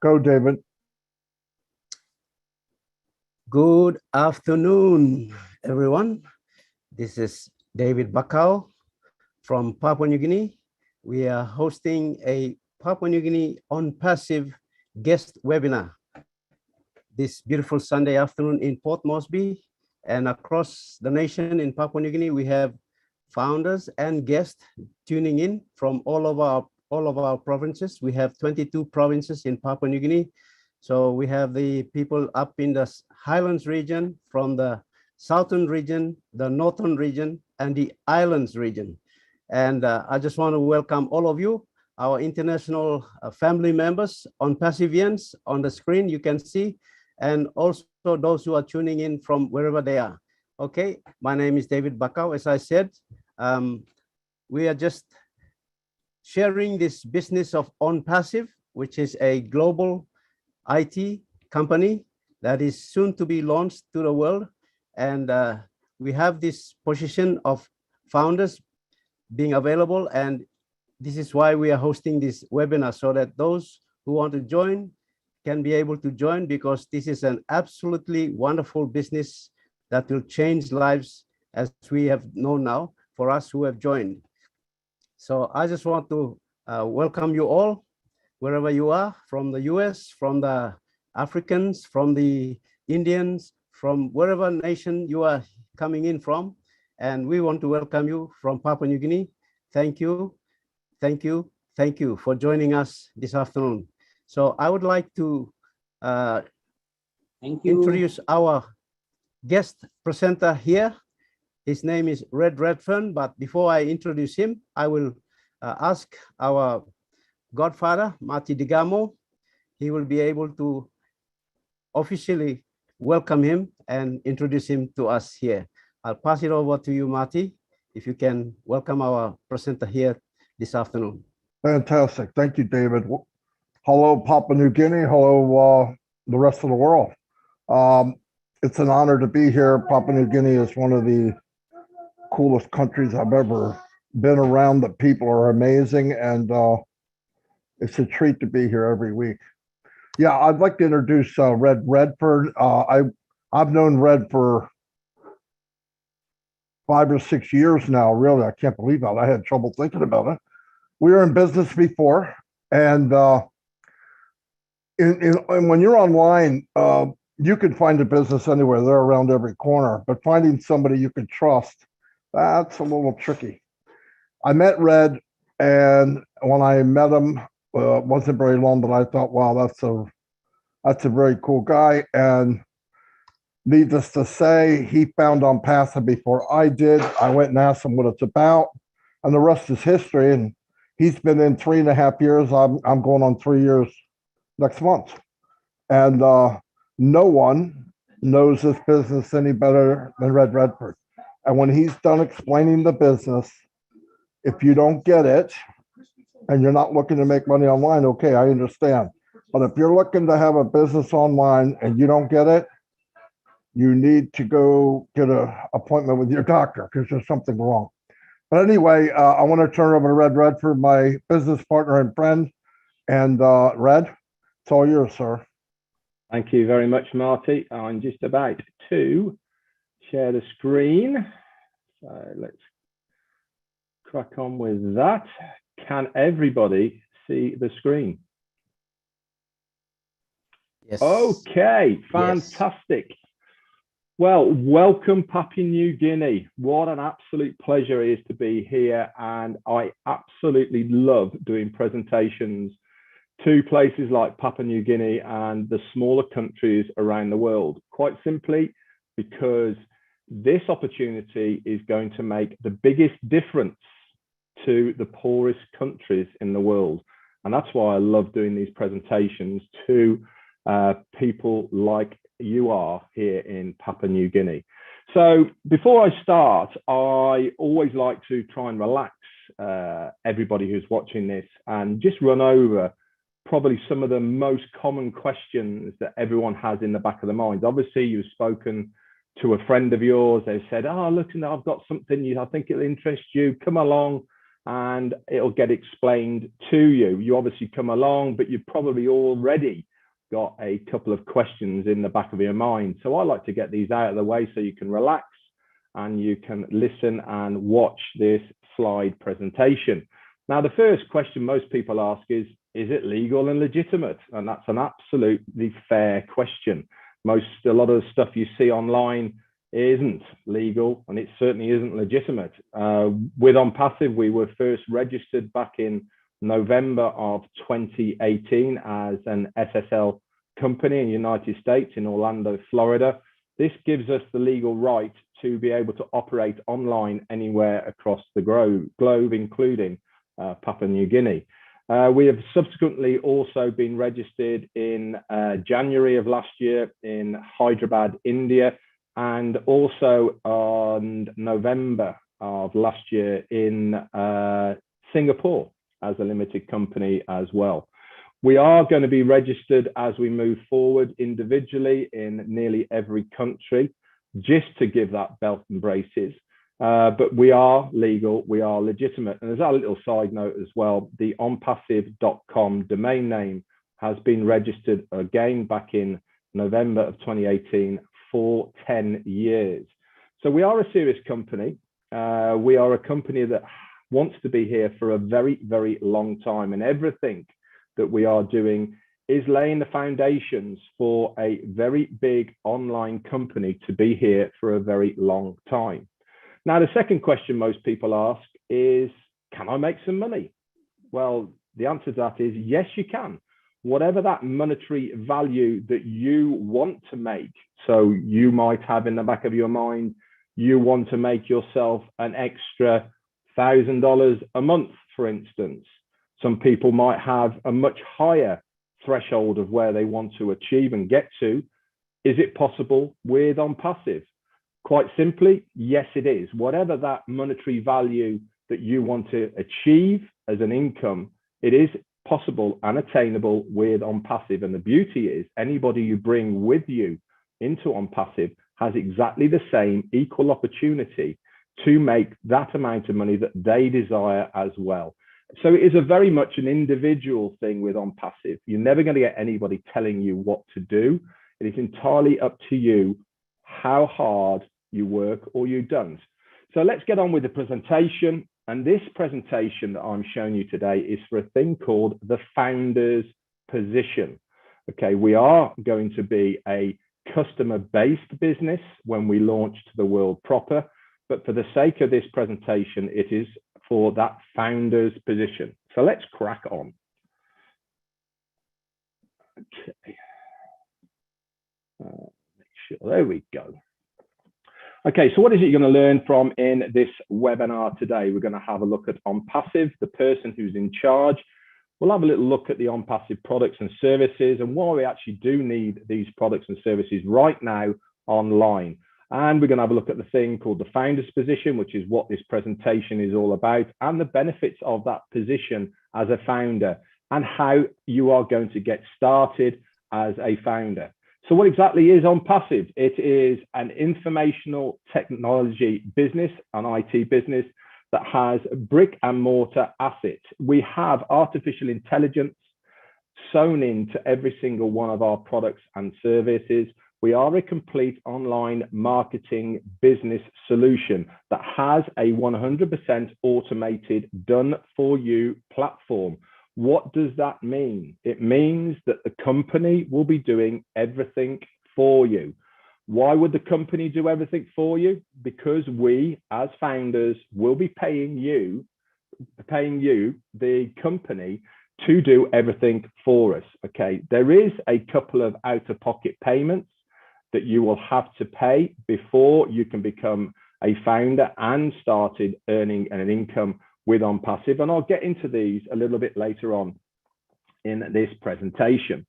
Go, David. Good afternoon, everyone. This is David Bakau from Papua New Guinea. We are hosting a Papua New Guinea ONPASSIVE guest webinar this beautiful Sunday afternoon in Port Moresby, and across the nation in Papua New Guinea. We have founders and guests tuning in from all of our provinces. We have 22 provinces in Papua New Guinea. So we have the people up in the Highlands region, from the Southern region, the Northern region, and the Islands region. And I just want to welcome all of you, our international family members, ONPASSIVians on the screen you can see, and also those who are tuning in from wherever they are. Okay, my name is David Bakau. As I said, we are just sharing this business of ONPASSIVE, which is a global IT company that is soon to be launched to the world. And we have this position of founders being available. And this is why we are hosting this webinar, so that those who want to join can be able to join, because this is an absolutely wonderful business that will change lives, as we have known now, for us who have joined. So I just want to welcome you all, wherever you are, from the US, from the Africans, from the Indians, from wherever nation you are coming in from. And we want to welcome you from Papua New Guinea. Thank you, thank you, thank you for joining us this afternoon. So I would like to introduce our guest presenter here. His name is Red Redfern, but before I introduce him, I will ask our godfather, Marty Digamo. He will be able to officially welcome him and introduce him to us here. I'll pass it over to you, Marty, if you can welcome our presenter here this afternoon. Fantastic. Thank you, David. Hello, Papua New Guinea. Hello, the rest of the world. It's an honor to be here. Papua New Guinea is one of the coolest countries I've ever been around. The people are amazing, and it's a treat to be here every week. Yeah, I'd like to introduce Red Redford. I've known Red for 5 or 6 years now. Really, I can't believe that. I had trouble thinking about it. We were in business before, and when you're online, you can find a business anywhere. They're around every corner, but finding somebody you can trust, that's a little tricky. I met Red, and when I met him, it wasn't very long, but I thought, wow, that's a very cool guy. And needless to say, he found ONPASSIVE before I did. I went and asked him what it's about, and the rest is history. And he's been in 3.5 years. I'm going on 3 years next month. And no one knows this business any better than Red Redford. And when he's done explaining the business, if you don't get it and you're not looking to make money online, okay, I understand. But if you're looking to have a business online and you don't get it, you need to go get an appointment with your doctor, because there's something wrong. But anyway, I want to turn over to Red Redford, my business partner and friend. And Red, it's all yours, sir. Thank you very much, Marty. I'm just about to share the screen. So let's crack on with that. Can everybody see the screen? Yes. Okay, fantastic. Yes. Well, welcome Papua New Guinea. What an absolute pleasure it is to be here. And I absolutely love doing presentations to places like Papua New Guinea and the smaller countries around the world. Quite simply, because this opportunity is going to make the biggest difference to the poorest countries in the world. And that's why I love doing these presentations to people like you are here in Papua New Guinea. So before I start, I always like to try and relax everybody who's watching this and just run over probably some of the most common questions that everyone has in the back of their minds. Obviously, you've spoken to a friend of yours. They've said, oh, look, I've got something I think it'll interest you. Come along and it'll get explained to you. You obviously come along, but you've probably already got a couple of questions in the back of your mind. So I like to get these out of the way so you can relax and you can listen and watch this slide presentation. Now, the first question most people ask is it legal and legitimate? And that's an absolutely fair question. A lot of the stuff you see online isn't legal, and it certainly isn't legitimate. With ONPASSIVE, we were first registered back in November of 2018 as an SSL company in the United States in Orlando, Florida. This gives us the legal right to be able to operate online anywhere across the globe, including Papua New Guinea. We have subsequently also been registered in January of last year in Hyderabad, India, and also on November of last year in Singapore as a limited company as well. We are going to be registered as we move forward individually in nearly every country, just to give that belt and braces. But we are legal, we are legitimate. And there's a little side note as well, the onpassive.com domain name has been registered again back in November of 2018 for 10 years. So we are a serious company. We are a company that wants to be here for a very, very long time. And everything that we are doing is laying the foundations for a very big online company to be here for a very long time. Now, the second question most people ask is, can I make some money? Well, the answer to that is yes, you can. Whatever that monetary value that you want to make. So you might have in the back of your mind, you want to make yourself an extra $1,000 a month, for instance. Some people might have a much higher threshold of where they want to achieve and get to. Is it possible with ONPASSIVE? Quite simply, yes, it is. Whatever that monetary value that you want to achieve as an income, it is possible and attainable with ONPASSIVE. And the beauty is anybody you bring with you into ONPASSIVE has exactly the same equal opportunity to make that amount of money that they desire as well. So it is a very much an individual thing with ONPASSIVE. You're never going to get anybody telling you what to do. It is entirely up to you how hard you work or you don't. So let's get on with the presentation. And this presentation that I'm showing you today is for a thing called the founder's position. Okay, we are going to be a customer-based business when we launch to the world proper. But for the sake of this presentation, it is for that founder's position. So let's crack on. Okay. Make sure, there we go. Okay, so what is it you're going to learn from in this webinar today? We're going to have a look at ONPASSIVE, the person who's in charge. We'll have a little look at the ONPASSIVE products and services and why we actually do need these products and services right now online. And we're going to have a look at the thing called the founder's position, which is what this presentation is all about, and the benefits of that position as a founder and how you are going to get started as a founder. So what exactly is ONPASSIVE? It is an informational technology business, an IT business that has brick and mortar assets. We have artificial intelligence sewn into every single one of our products and services. We are a complete online marketing business solution that has a 100% automated done for you platform. What does that mean? It means that the company will be doing everything for you. Why would the company do everything for you? Because we, as founders, will be paying you, the company, to do everything for us. Okay, there is a couple of out-of-pocket payments that you will have to pay before you can become a founder and started earning an income with ONPASSIVE. And I'll get into these a little bit later on in this presentation.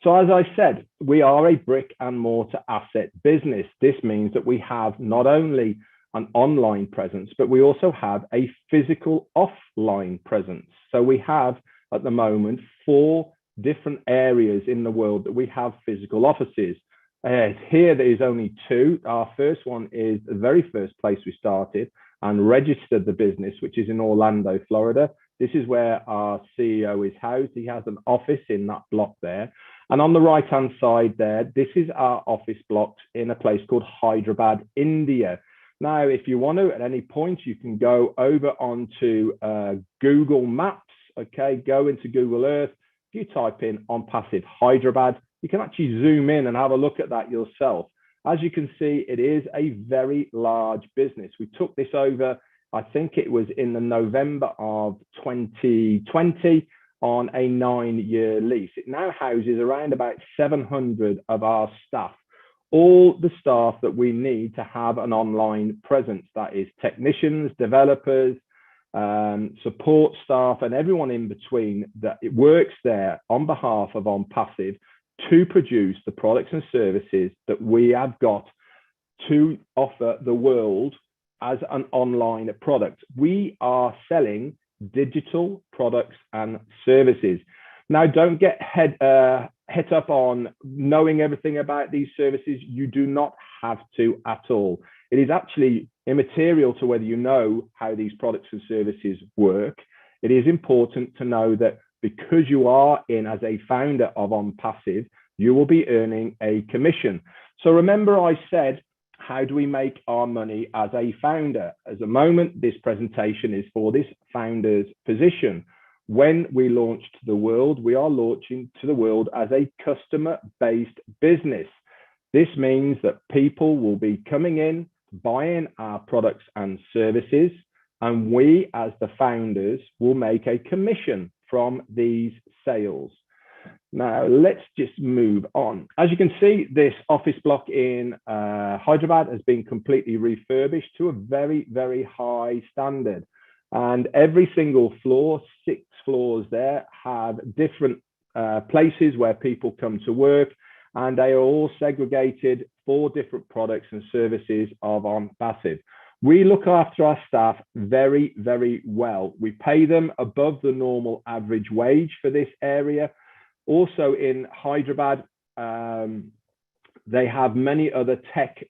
So as I said, we are a brick and mortar asset business. This means that we have not only an online presence, but we also have a physical offline presence. So we have at the moment 4 different areas in the world that we have physical offices. Here there is only 2. Our first one is the very first place we started and registered the business, which is in Orlando, Florida. This is where our CEO is housed. He has an office in that block there. And on the right-hand side there, this is our office blocks in a place called Hyderabad, India. Now, if you want to, at any point, you can go over onto Google Maps, okay? Go into Google Earth. If you type in ONPASSIVE Hyderabad, you can actually zoom in and have a look at that yourself. As you can see, it is a very large business. We took this over, I think it was in the November of 2020 on a 9-year lease. It now houses around about 700 of our staff, all the staff that we need to have an online presence. That is technicians, developers, support staff, and everyone in between that it works there on behalf of ONPASSIVE to produce the products and services that we have got to offer the world as an online product. We are selling digital products and services. Now, don't get head up on knowing everything about these services. You do not have to at all. It is actually immaterial to whether you know how these products and services work. It is important to know that because you are in as a founder of ONPASSIVE, you will be earning a commission. So remember I said, how do we make our money as a founder? At the moment, this presentation is for this founder's position. When we launch to the world, we are launching to the world as a customer-based business. This means that people will be coming in, buying our products and services, and we as the founders will make a commission from these sales. Now, let's just move on. As you can see, this office block in Hyderabad has been completely refurbished to a very, very high standard. And every single floor, 6 floors there, have different places where people come to work, and they are all segregated for different products and services of ONPASSIVE. We look after our staff very, very well. We pay them above the normal average wage for this area. Also in Hyderabad, they have many other tech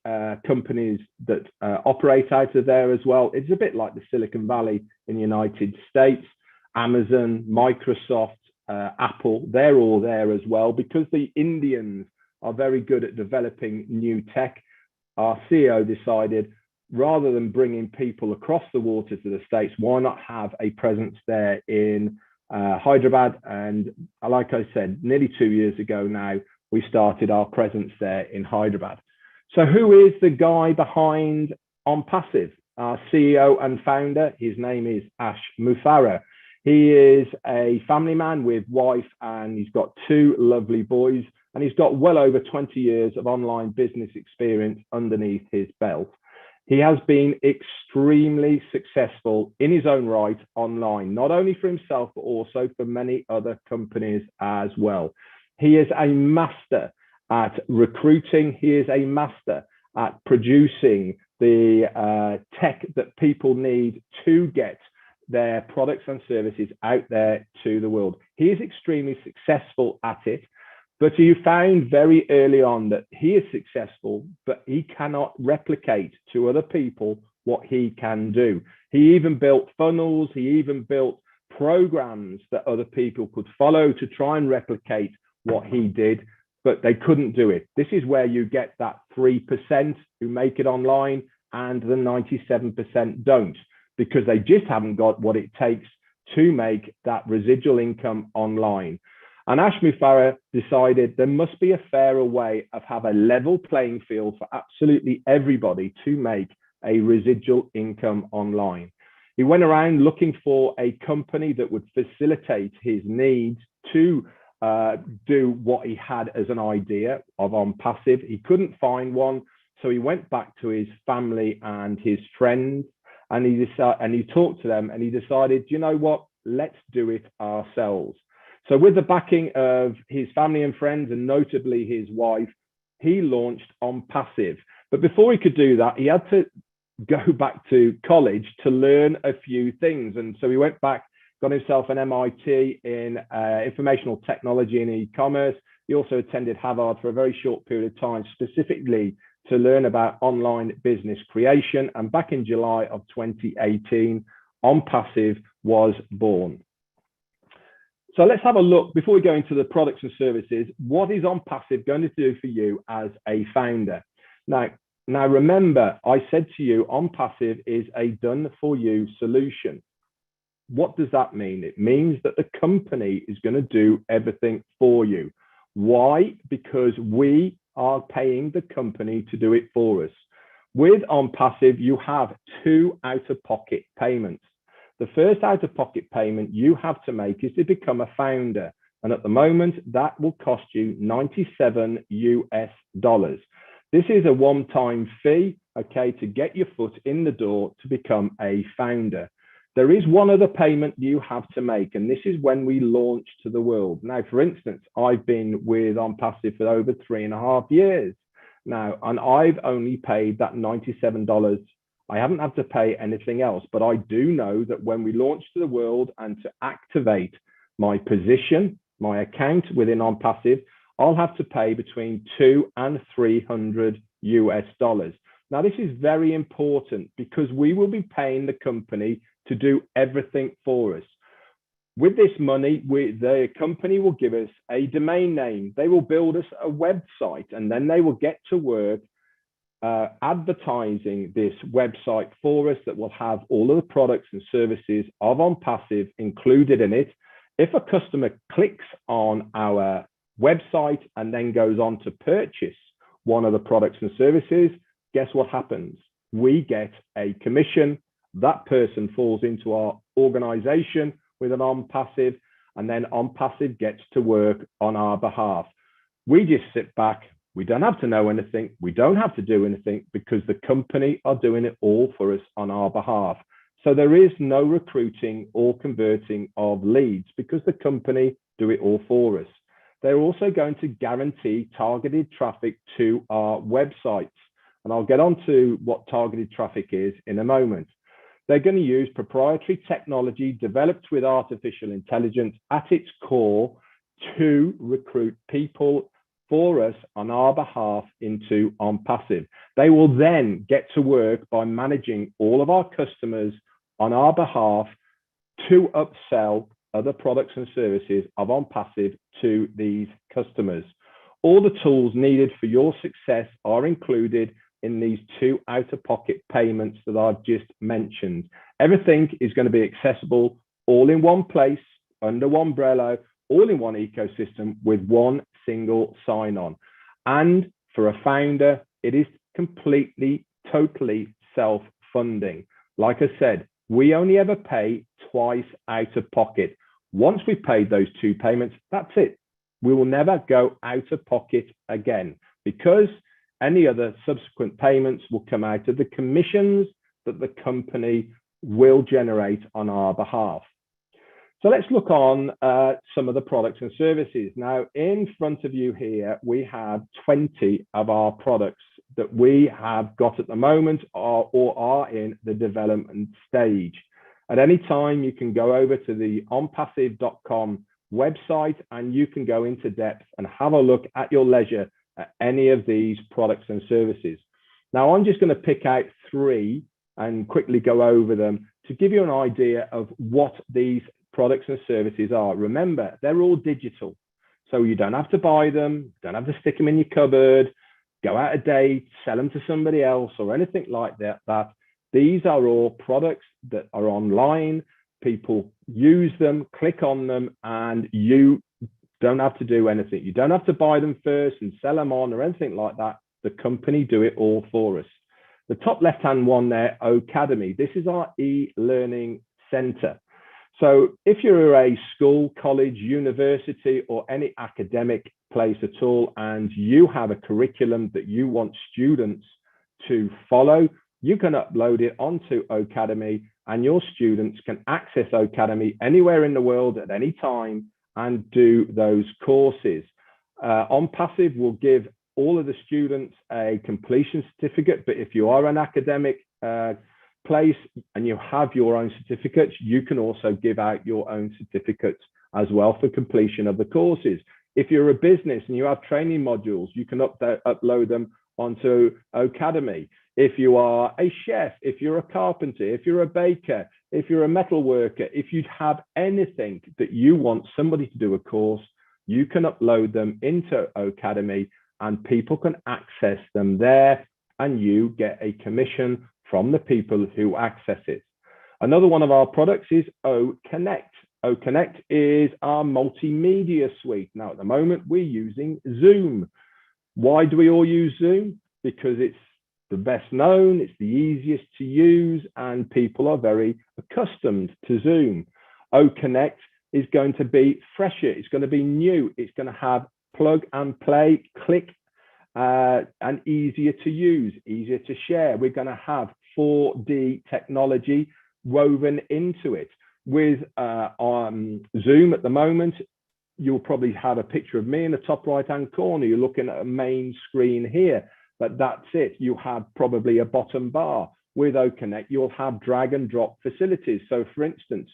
companies that operate out of there as well. It's a bit like the Silicon Valley in the United States. Amazon, Microsoft, Apple, they're all there as well, because the Indians are very good at developing new tech. Our CEO decided, rather than bringing people across the water to the States, why not have a presence there in Hyderabad? And like I said, nearly 2 years ago now, we started our presence there in Hyderabad. So who is the guy behind ONPASSIVE? Our CEO and founder, his name is ASHMUFAREH. He is a family man with wife, and he's got 2 lovely boys, and he's got well over 20 years of online business experience underneath his belt. He has been extremely successful in his own right online, not only for himself, but also for many other companies as well. He is a master at recruiting. He is a master at producing the tech that people need to get their products and services out there to the world. He is extremely successful at it, but he found very early on that he is successful, but he cannot replicate to other people what he can do. He even built funnels. He even built programs that other people could follow to try and replicate what he did, but they couldn't do it. This is where you get that 3% who make it online and the 97% don't, because they just haven't got what it takes to make that residual income online. And ASHMUFAREH decided there must be a fairer way of have a level playing field for absolutely everybody to make a residual income online. He went around looking for a company that would facilitate his needs to do what he had as an idea of ONPASSIVE. He couldn't find one, so he went back to his family and his friends, and he talked to them, and he decided, you know what, let's do it ourselves. So with the backing of his family and friends, and notably his wife, he launched ONPASSIVE. But before he could do that, he had to go back to college to learn a few things. And so he went back, got himself an MIT in informational technology and e-commerce. He also attended Harvard for a very short period of time, specifically to learn about online business creation. And back in July of 2018, ONPASSIVE was born. So let's have a look, before we go into the products and services, what is ONPASSIVE going to do for you as a founder? Now remember, I said to you, ONPASSIVE is a done-for-you solution. What does that mean? It means that the company is going to do everything for you. Why? Because we are paying the company to do it for us. With ONPASSIVE, you have 2 out-of-pocket payments. The first out-of-pocket payment you have to make is to become a founder. And at the moment, that will cost you $97 US. This is a one-time fee, okay, to get your foot in the door to become a founder. There is one other payment you have to make, and this is when we launch to the world. Now, for instance, I've been with ONPASSIVE for over 3.5 years now, and I've only paid that $97. I haven't had to pay anything else, but I do know that when we launch to the world and to activate my position, my account within ONPASSIVE, I'll have to pay between $200 and $300 US. Now, this is very important because we will be paying the company to do everything for us. With this money, the company will give us a domain name. They will build us a website, and then they will get to work advertising this website for us that will have all of the products and services of ONPASSIVE included in it. If a customer clicks on our website and then goes on to purchase one of the products and services, guess what happens? We get a commission. That person falls into our organization with an ONPASSIVE, and then ONPASSIVE gets to work on our behalf. We just sit back. We don't have to know anything. We don't have to do anything because the company are doing it all for us on our behalf. So there is no recruiting or converting of leads because the company do it all for us. They're also going to guarantee targeted traffic to our websites. And I'll get on to what targeted traffic is in a moment. They're going to use proprietary technology developed with artificial intelligence at its core to recruit people for us on our behalf into ONPASSIVE. They will then get to work by managing all of our customers on our behalf to upsell other products and services of ONPASSIVE to these customers. All the tools needed for your success are included in these 2 out-of-pocket payments that I've just mentioned. Everything is going to be accessible all in one place, under one umbrella, all in one ecosystem with one single sign-on. And for a founder, it is completely, totally self-funding. Like I said, we only ever pay twice out of pocket. Once we've paid those 2 payments, that's it. We will never go out of pocket again because any other subsequent payments will come out of the commissions that the company will generate on our behalf. So let's look on some of the products and services. Now, in front of you here, we have 20 of our products that we have got at the moment or are in the development stage. At any time, you can go over to the onpassive.com website and you can go into depth and have a look at your leisure at any of these products and services. Now, I'm just going to pick out 3 and quickly go over them to give you an idea of what these products and services are. Remember, they're all digital, so you don't have to buy them, don't have to stick them in your cupboard, go out a date, sell them to somebody else or anything like that. These are all products that are online. People use them, click on them, and you don't have to do anything. You don't have to buy them first and sell them on or anything like that. The company do it all for us. The top left-hand one there, Academy. This is our e-learning center. So if you're a school, college, university, or any academic place at all, and you have a curriculum that you want students to follow, you can upload it onto Academy and your students can access Academy anywhere in the world at any time and do those courses. ONPASSIVE will give all of the students a completion certificate, but if you are an academic place and you have your own certificates, you can also give out your own certificates as well for completion of the courses. If you're a business and you have training modules, you can upload them onto Academy. If you are a chef, if you're a carpenter, if you're a baker, if you're a metal worker, if you have anything that you want somebody to do a course, you can upload them into Academy and people can access them there, and you get a commission from the people who access it. Another one of our products is OConnect. OConnect is our multimedia suite. Now, at the moment, we're using Zoom. Why do we all use Zoom? Because it's the best known, it's the easiest to use, and people are very accustomed to Zoom. OConnect is going to be fresher, it's going to be new, it's going to have plug and play, click, and easier to use, easier to share. We're going to have 4D technology woven into it. With Zoom at the moment, you'll probably have a picture of me in the top right hand corner. You're looking at a main screen here, but that's it. You have probably a bottom bar. With OConnect, you'll have drag and drop facilities. So for instance,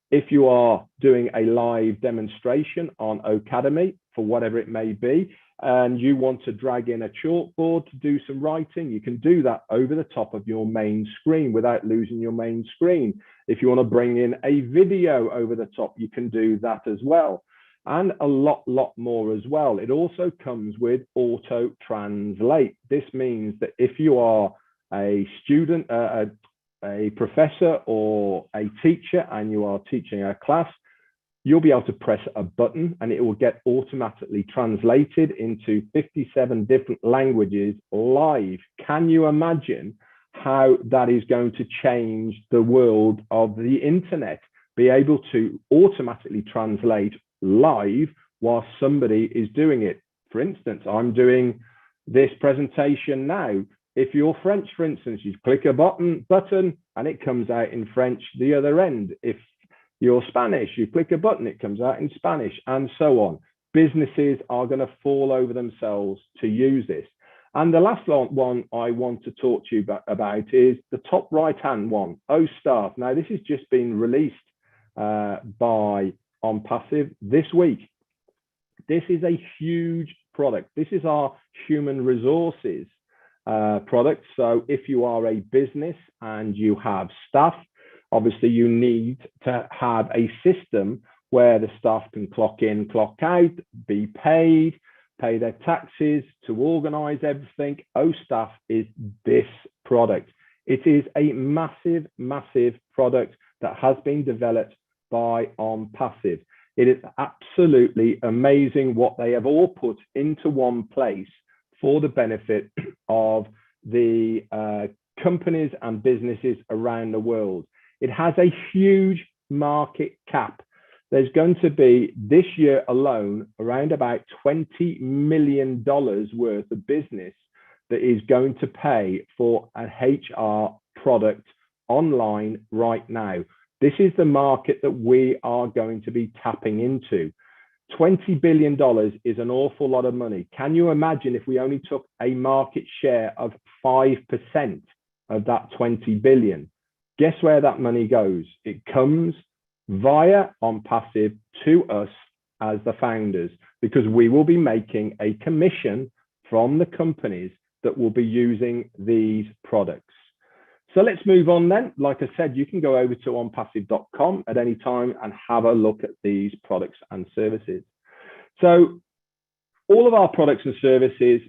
if you are doing a live demonstration on Academy for whatever it may be, and you want to drag in a chalkboard to do some writing, you can do that over the top of your main screen without losing your main screen. If you want to bring in a video over the top, you can do that as well. And a lot more as well. It also comes with auto translate. This means that if you are a student, a professor or a teacher, and you are teaching a class, you'll be able to press a button and it will get automatically translated into 57 different languages live. Can you imagine how that is going to change the world of the internet? Be able to automatically translate live while somebody is doing it. For instance, I'm doing this presentation now. If you're French, for instance, you click a button and it comes out in French the other end. If you're Spanish, you click a button, it comes out in Spanish, and so on. Businesses are going to fall over themselves to use this. And the last one I want to talk to you about is the top right-hand one, OStaff. Now, this has just been released by ONPASSIVE this week. This is a huge product. This is our human resources product. So if you are a business and you have staff, obviously you need to have a system where the staff can clock in, clock out, be paid, pay their taxes, to organize everything. OStaff is this product. It is a massive product that has been developed by ONPASSIVE. It is absolutely amazing what they have all put into one place for the benefit of the companies and businesses around the world. It has a huge market cap. There's going to be, this year alone, around about $20 million worth of business that is going to pay for an HR product online right now. This is the market that we are going to be tapping into. $20 billion is an awful lot of money. Can you imagine if we only took a market share of 5% of that 20 billion? Guess where that money goes? It comes via ONPASSIVE to us as the founders, because we will be making a commission from the companies that will be using these products. So let's move on then. Like I said, you can go over to onpassive.com at any time and have a look at these products and services. So all of our products and services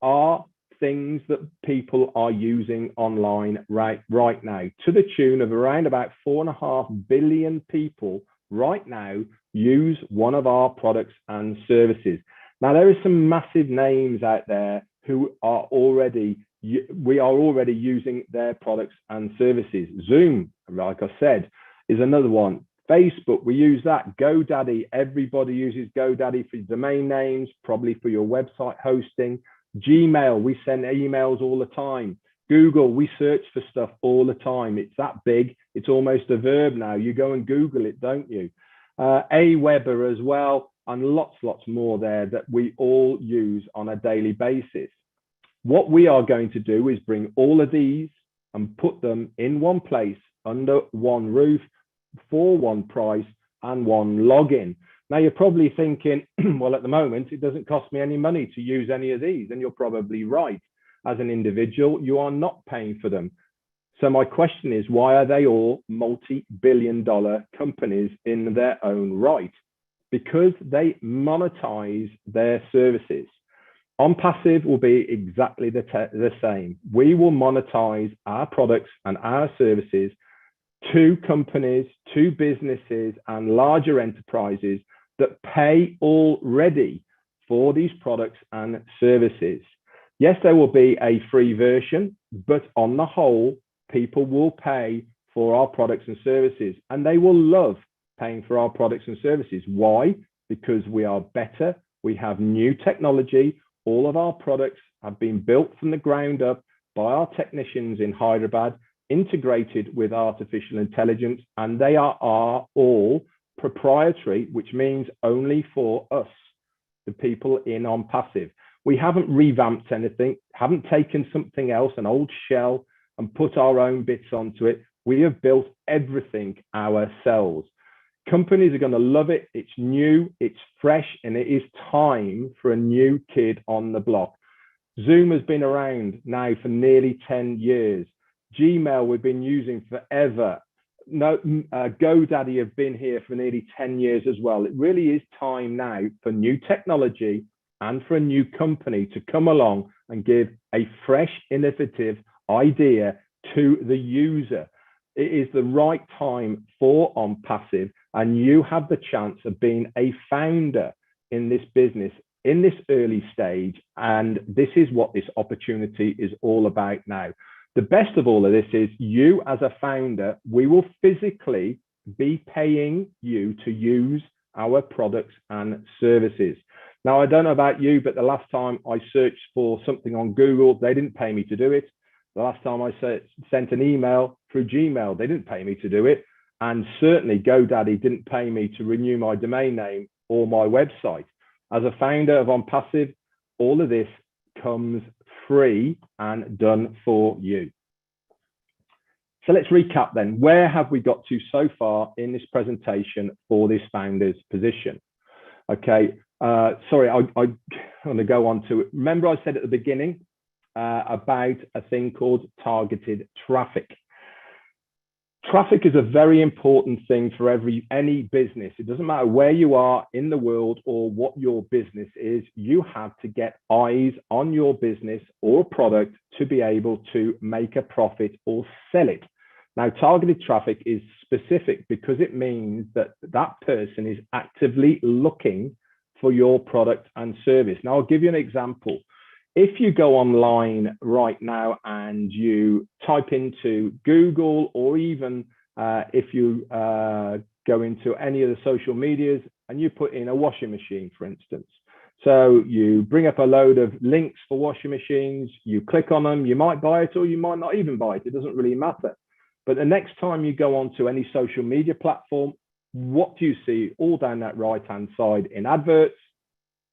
are things that people are using online right now, to the tune of around about 4.5 billion people right now use one of our products and services. Now, there are some massive names out there who are already, we are already using their products and services. Zoom, like I said, is another one. Facebook, we use that. GoDaddy, everybody uses GoDaddy for domain names, probably for your website hosting. Gmail, we send emails all the time. Google, we search for stuff all the time. It's that big, it's almost a verb now. You go and Google it, don't you? Aweber as well, and lots more there that we all use on a daily basis. What we are going to do is bring all of these and put them in one place under one roof for one price and one login. Now, you're probably thinking, well, at the moment, it doesn't cost me any money to use any of these. And you're probably right. As an individual, you are not paying for them. So my question is, why are they all multi-billion-dollar companies in their own right? Because they monetize their services. ONPASSIVE will be exactly the same. We will monetize our products and our services to companies, to businesses, and larger enterprises that pay already for these products and services. Yes, there will be a free version, but on the whole, people will pay for our products and services, and they will love paying for our products and services. Why? Because we are better. We have new technology. All of our products have been built from the ground up by our technicians in Hyderabad, integrated with artificial intelligence, and they are all proprietary, which means only for us, the people in ONPASSIVE. We haven't revamped anything, haven't taken something else, an old shell, and put our own bits onto it. We have built everything ourselves. Companies are going to love it. It's new, it's fresh, and it is time for a new kid on the block. Zoom has been around now for nearly 10 years. Gmail we've been using forever. GoDaddy have been here for nearly 10 years as well. It really is time now for new technology and for a new company to come along and give a fresh, innovative idea to the user. It is the right time for ONPASSIVE, and you have the chance of being a founder in this business in this early stage, and this is what this opportunity is all about now. The best of all of this is you as a founder, we will physically be paying you to use our products and services. Now, I don't know about you, but the last time I searched for something on Google, they didn't pay me to do it. The last time I sent an email through Gmail, they didn't pay me to do it. And certainly GoDaddy didn't pay me to renew my domain name or my website. As a founder of ONPASSIVE, all of this comes free and done for you. So let's recap then. Where have we got to so far in this presentation for this founder's position? Okay, sorry, I want to go on to it. Remember I said at the beginning about a thing called targeted traffic. Traffic is a very important thing for any business. It doesn't matter where you are in the world or what your business is, you have to get eyes on your business or product to be able to make a profit or sell it. Now, targeted traffic is specific because it means that that person is actively looking for your product and service. Now, I'll give you an example. If you go online right now and you type into Google, or even if you go into any of the social medias and you put in a washing machine, for instance. So you bring up a load of links for washing machines, you click on them, you might buy it or you might not even buy it. It doesn't really matter. But the next time you go onto any social media platform, what do you see all down that right-hand side in adverts?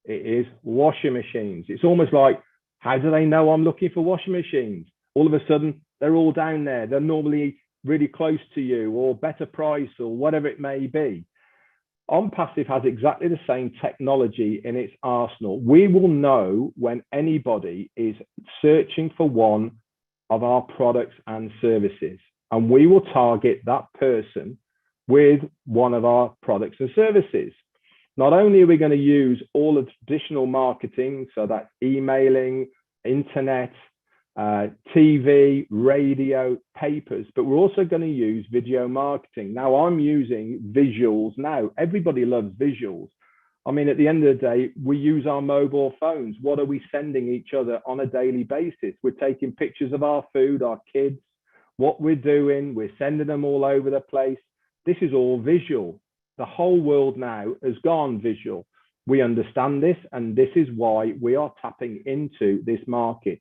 It is washing machines. It's almost like, how do they know I'm looking for washing machines? All of a sudden, they're all down there. They're normally really close to you or better price or whatever it may be. ONPASSIVE has exactly the same technology in its arsenal. We will know when anybody is searching for one of our products and services, and we will target that person with one of our products and services. Not only are we going to use all of the traditional marketing, so that's emailing, internet, TV, radio, papers, but we're also going to use video marketing. Now, I'm using visuals now. Everybody loves visuals. I mean, at the end of the day, we use our mobile phones. What are we sending each other on a daily basis? We're taking pictures of our food, our kids, what we're doing. We're sending them all over the place. This is all visual. The whole world now has gone visual. We understand this, and this is why we are tapping into this market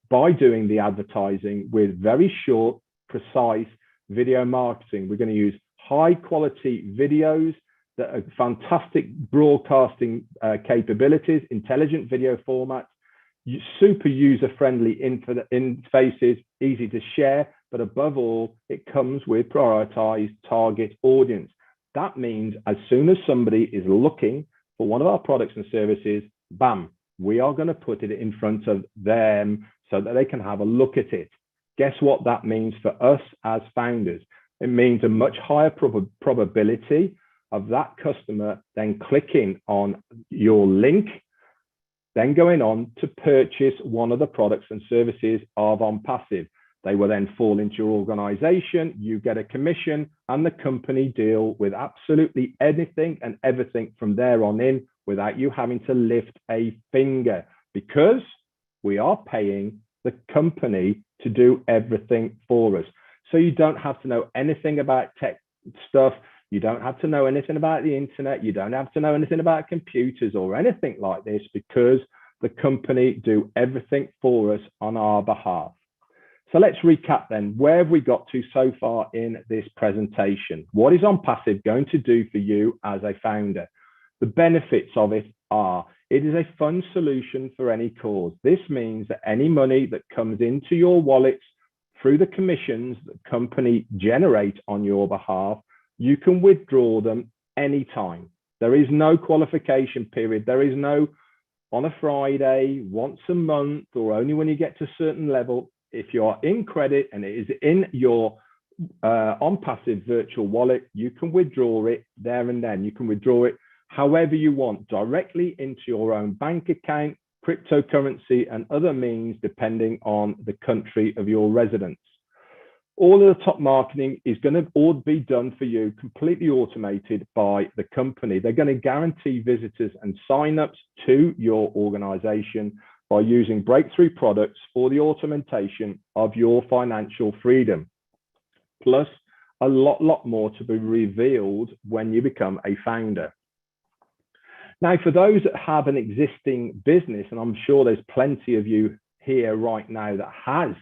by doing the advertising with very short, precise video marketing. We're going to use high quality videos that are fantastic broadcasting capabilities, intelligent video formats, super user-friendly interfaces, easy to share, but above all, it comes with prioritized target audience. That means as soon as somebody is looking for one of our products and services, bam, we are going to put it in front of them so that they can have a look at it. Guess what that means for us as founders? It means a much higher probability of that customer then clicking on your link, then going on to purchase one of the products and services of ONPASSIVE. They will then fall into your organization, you get a commission, and the company deal with absolutely anything and everything from there on in without you having to lift a finger, because we are paying the company to do everything for us. So you don't have to know anything about tech stuff. You don't have to know anything about the internet. You don't have to know anything about computers or anything like this, because the company do everything for us on our behalf. So let's recap then. Where have we got to so far in this presentation? What is ONPASSIVE going to do for you as a founder? The benefits of it are, it is a fund solution for any cause. This means that any money that comes into your wallets through the commissions that the company generate on your behalf, you can withdraw them anytime. There is no qualification period. There is no on a Friday, once a month, or only when you get to a certain level. If you are in credit and it is in your ONPASSIVE virtual wallet, you can withdraw it there and then. You can withdraw it however you want, directly into your own bank account, cryptocurrency, and other means, depending on the country of your residence. All of the top marketing is going to all be done for you, completely automated by the company. They're going to guarantee visitors and signups to your organization by using breakthrough products for the automation of your financial freedom. Plus, a lot more to be revealed when you become a founder. Now, for those that have an existing business, and I'm sure there's plenty of you here right now that has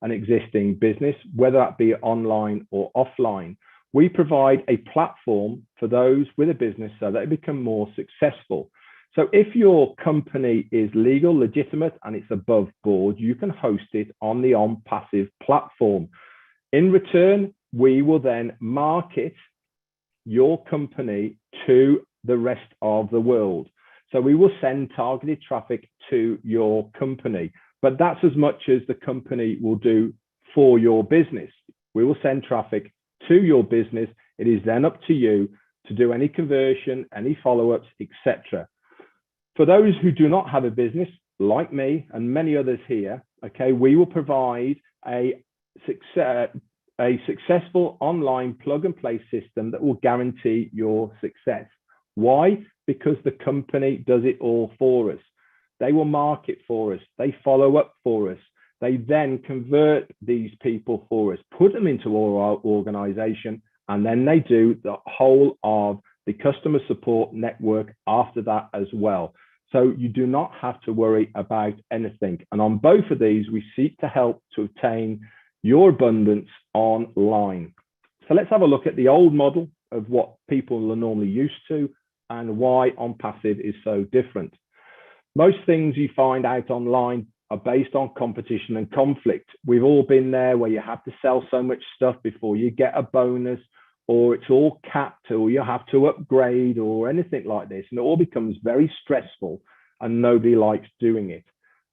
an existing business, whether that be online or offline, we provide a platform for those with a business so that they become more successful. So if your company is legal, legitimate, and it's above board, you can host it on the ONPASSIVE platform. In return, we will then market your company to the rest of the world. So we will send targeted traffic to your company, but that's as much as the company will do for your business. We will send traffic to your business. It is then up to you to do any conversion, any follow-ups, etc. For those who do not have a business, like me and many others here, okay, we will provide a successful online plug-and-play system that will guarantee your success. Why? Because the company does it all for us. They will market for us. They follow up for us. They then convert these people for us, put them into our organization, and then they do the whole of the customer support network after that as well. So you do not have to worry about anything. And on both of these, we seek to help to obtain your abundance online. So let's have a look at the old model of what people are normally used to and why ONPASSIVE is so different. Most things you find out online are based on competition and conflict. We've all been there, where you have to sell so much stuff before you get a bonus, or it's all capped, or you have to upgrade, or anything like this. And it all becomes very stressful and nobody likes doing it.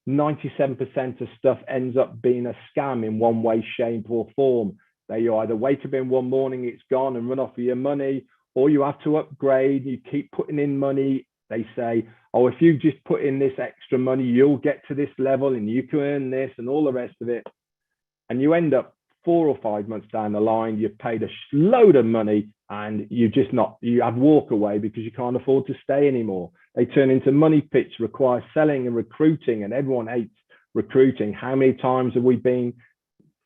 97% of stuff ends up being a scam in one way, shape, or form. You either wake up in one morning, it's gone, and run off with your money, or you have to upgrade, you keep putting in money. They say, oh, if you just put in this extra money, you'll get to this level and you can earn this and all the rest of it. And you end up 4 or 5 months down the line, you've paid a load of money and you have walk away because you can't afford to stay anymore. They turn into money pits, require selling and recruiting, and everyone hates recruiting. How many times have we been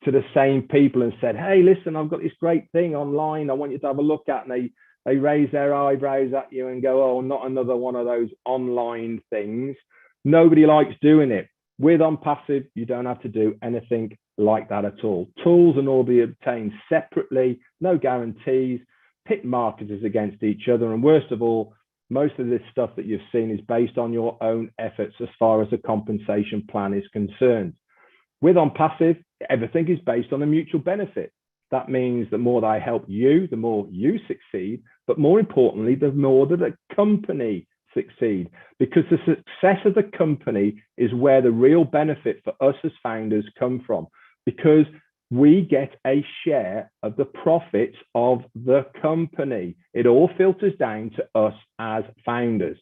to the same people and said, hey, listen, I've got this great thing online I want you to have a look at, and they raise their eyebrows at you and go, oh, not another one of those online things. Nobody likes doing it. With ONPASSIVE, you don't have to do anything like that at all. Tools and all be obtained separately, no guarantees, pit marketers against each other. And worst of all, most of this stuff that you've seen is based on your own efforts as far as the compensation plan is concerned. With ONPASSIVE, everything is based on a mutual benefit. That means the more that I help you, the more you succeed, but more importantly, the more that the company succeed, because the success of the company is where the real benefit for us as founders come from. Because we get a share of the profits of the company. It all filters down to us as founders,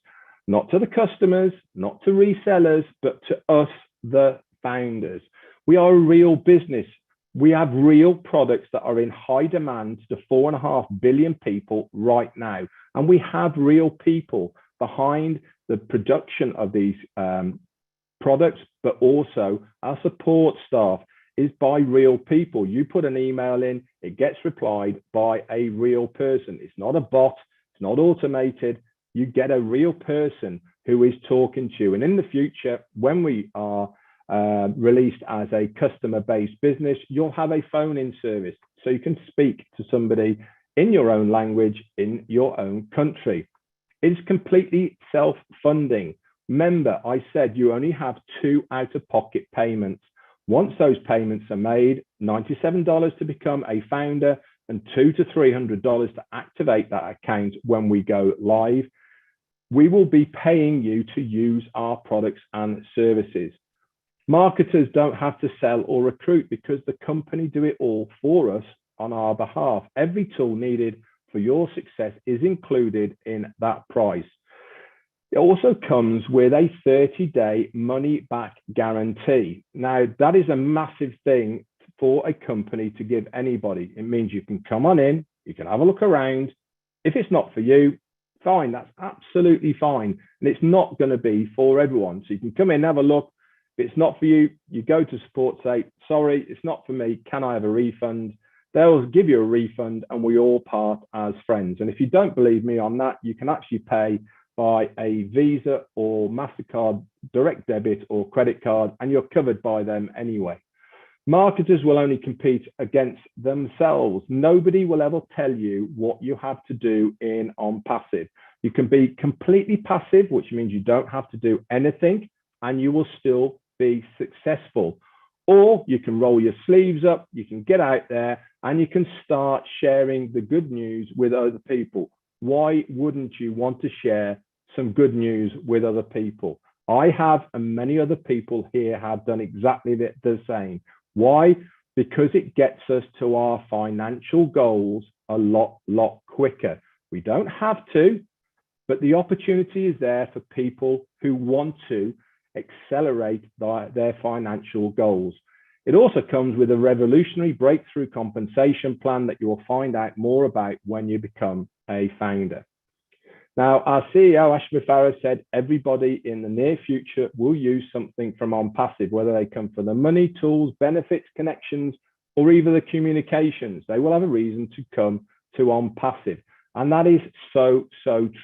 not to the customers, not to resellers, but to us, the founders. We are a real business. We have real products that are in high demand to 4.5 billion people right now. And we have real people behind the production of these products, but also our support staff is by real people. You put an email in, it gets replied by a real person. It's not a bot, it's not automated. You get a real person who is talking to you. And in the future, when we are released as a customer-based business, you'll have a phone-in service. So you can speak to somebody in your own language, in your own country. It's completely self-funding. Remember, I said you only have 2 out-of-pocket payments. Once those payments are made, $97 to become a founder and $200 to $300 to activate that account when we go live, we will be paying you to use our products and services. Marketers don't have to sell or recruit because the company do it all for us on our behalf. Every tool needed for your success is included in that price. It also comes with a 30-day money-back guarantee. Now, that is a massive thing for a company to give anybody. It means you can come on in, you can have a look around. If it's not for you, fine, that's absolutely fine. And it's not going to be for everyone. So you can come in, have a look. If it's not for you, you go to support, say, sorry, it's not for me. Can I have a refund? They'll give you a refund and we all part as friends. And if you don't believe me on that, you can actually pay by a Visa or MasterCard direct debit or credit card, and you're covered by them anyway. Marketers will only compete against themselves. Nobody will ever tell you what you have to do in ONPASSIVE. You can be completely passive, which means you don't have to do anything, and you will still be successful. Or you can roll your sleeves up, you can get out there, and you can start sharing the good news with other people. Why wouldn't you want to share some good news with other people? I have, and many other people here have done exactly the same. Why? Because it gets us to our financial goals a lot quicker. We don't have to, but the opportunity is there for people who want to accelerate their financial goals. It also comes with a revolutionary breakthrough compensation plan that you will find out more about when you become a founder. Now, our CEO, ASHMUFAREH, said everybody in the near future will use something from ONPASSIVE, whether they come for the money, tools, benefits, connections, or even the communications. They will have a reason to come to ONPASSIVE. And that is so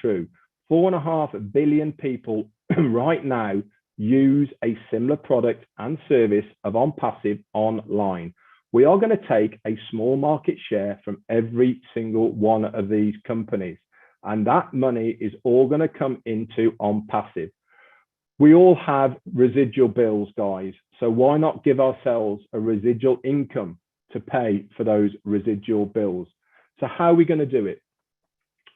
true. 4.5 billion people right now use a similar product and service of ONPASSIVE online. We are going to take a small market share from every single one of these companies. And that money is all going to come into ONPASSIVE. We all have residual bills, guys. So why not give ourselves a residual income to pay for those residual bills? So how are we going to do it?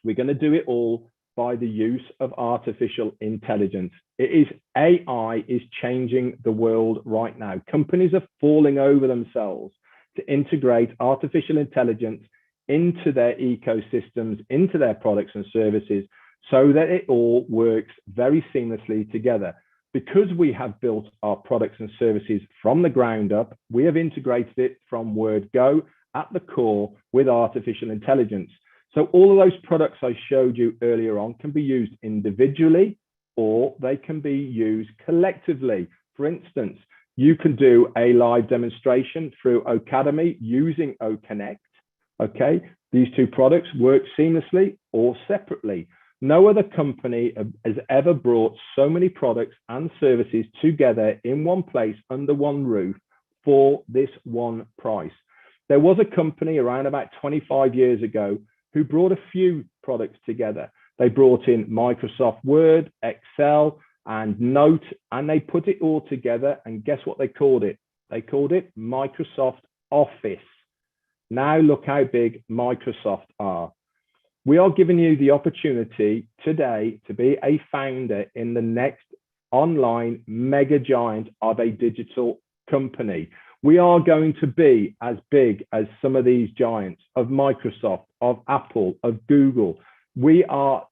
We're going to do it all by the use of artificial intelligence. AI is changing the world right now. Companies are falling over themselves to integrate artificial intelligence into their ecosystems, into their products and services, so that it all works very seamlessly together. Because we have built our products and services from the ground up, we have integrated it from word go at the core with artificial intelligence. So all of those products I showed you earlier on can be used individually, or they can be used collectively. For instance, you can do a live demonstration through Ocademy using OConnect. Okay, these two products work seamlessly or separately. No other company has ever brought so many products and services together in one place under one roof for this one price. There was a company around about 25 years ago who brought a few products together. They brought in Microsoft Word, Excel, and Note, and they put it all together. And guess what they called it? They called it Microsoft Office. Now look how big Microsoft are. We are giving you the opportunity today to be a founder in the next online mega giant of a digital company. We are going to be as big as some of these giants of Microsoft, of Apple, of Google. We are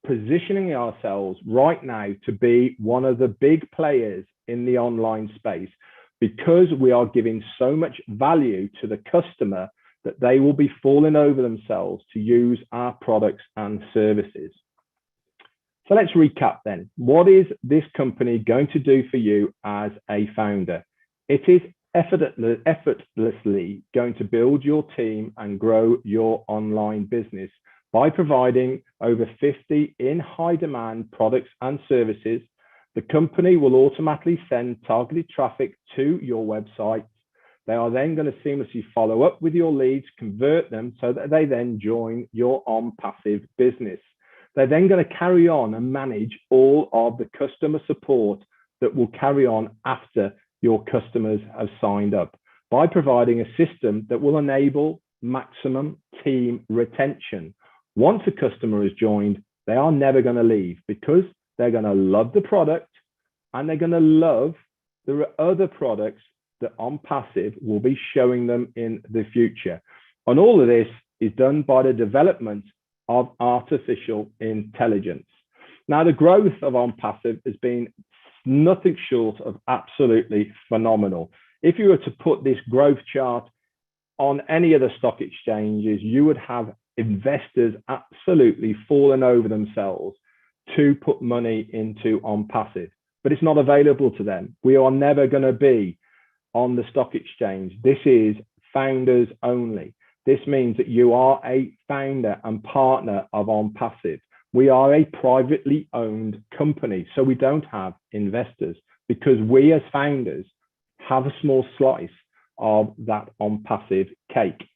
positioning ourselves right now to be one of the big players in the online space because we are giving so much value to the customer that they will be falling over themselves to use our products and services. So let's recap then. What is this company going to do for you as a founder? It is effortlessly going to build your team and grow your online business by providing over 50 in high demand products and services. The company will automatically send targeted traffic to your website. They are then going to seamlessly follow up with your leads, convert them so that they then join your ONPASSIVE business. They're then going to carry on and manage all of the customer support that will carry on after your customers have signed up by providing a system that will enable maximum team retention. Once a customer has joined, they are never going to leave because they're going to love the product and they're going to love the other products that ONPASSIVE will be showing them in the future. And all of this is done by the development of artificial intelligence. Now, the growth of ONPASSIVE has been nothing short of absolutely phenomenal. If you were to put this growth chart on any of the stock exchanges, you would have investors absolutely falling over themselves to put money into ONPASSIVE, but it's not available to them. We are never going to be on the stock exchange. This is founders only. This means that you are a founder and partner of ONPASSIVE. We are a privately owned company, so we don't have investors because we as founders have a small slice of that ONPASSIVE cake.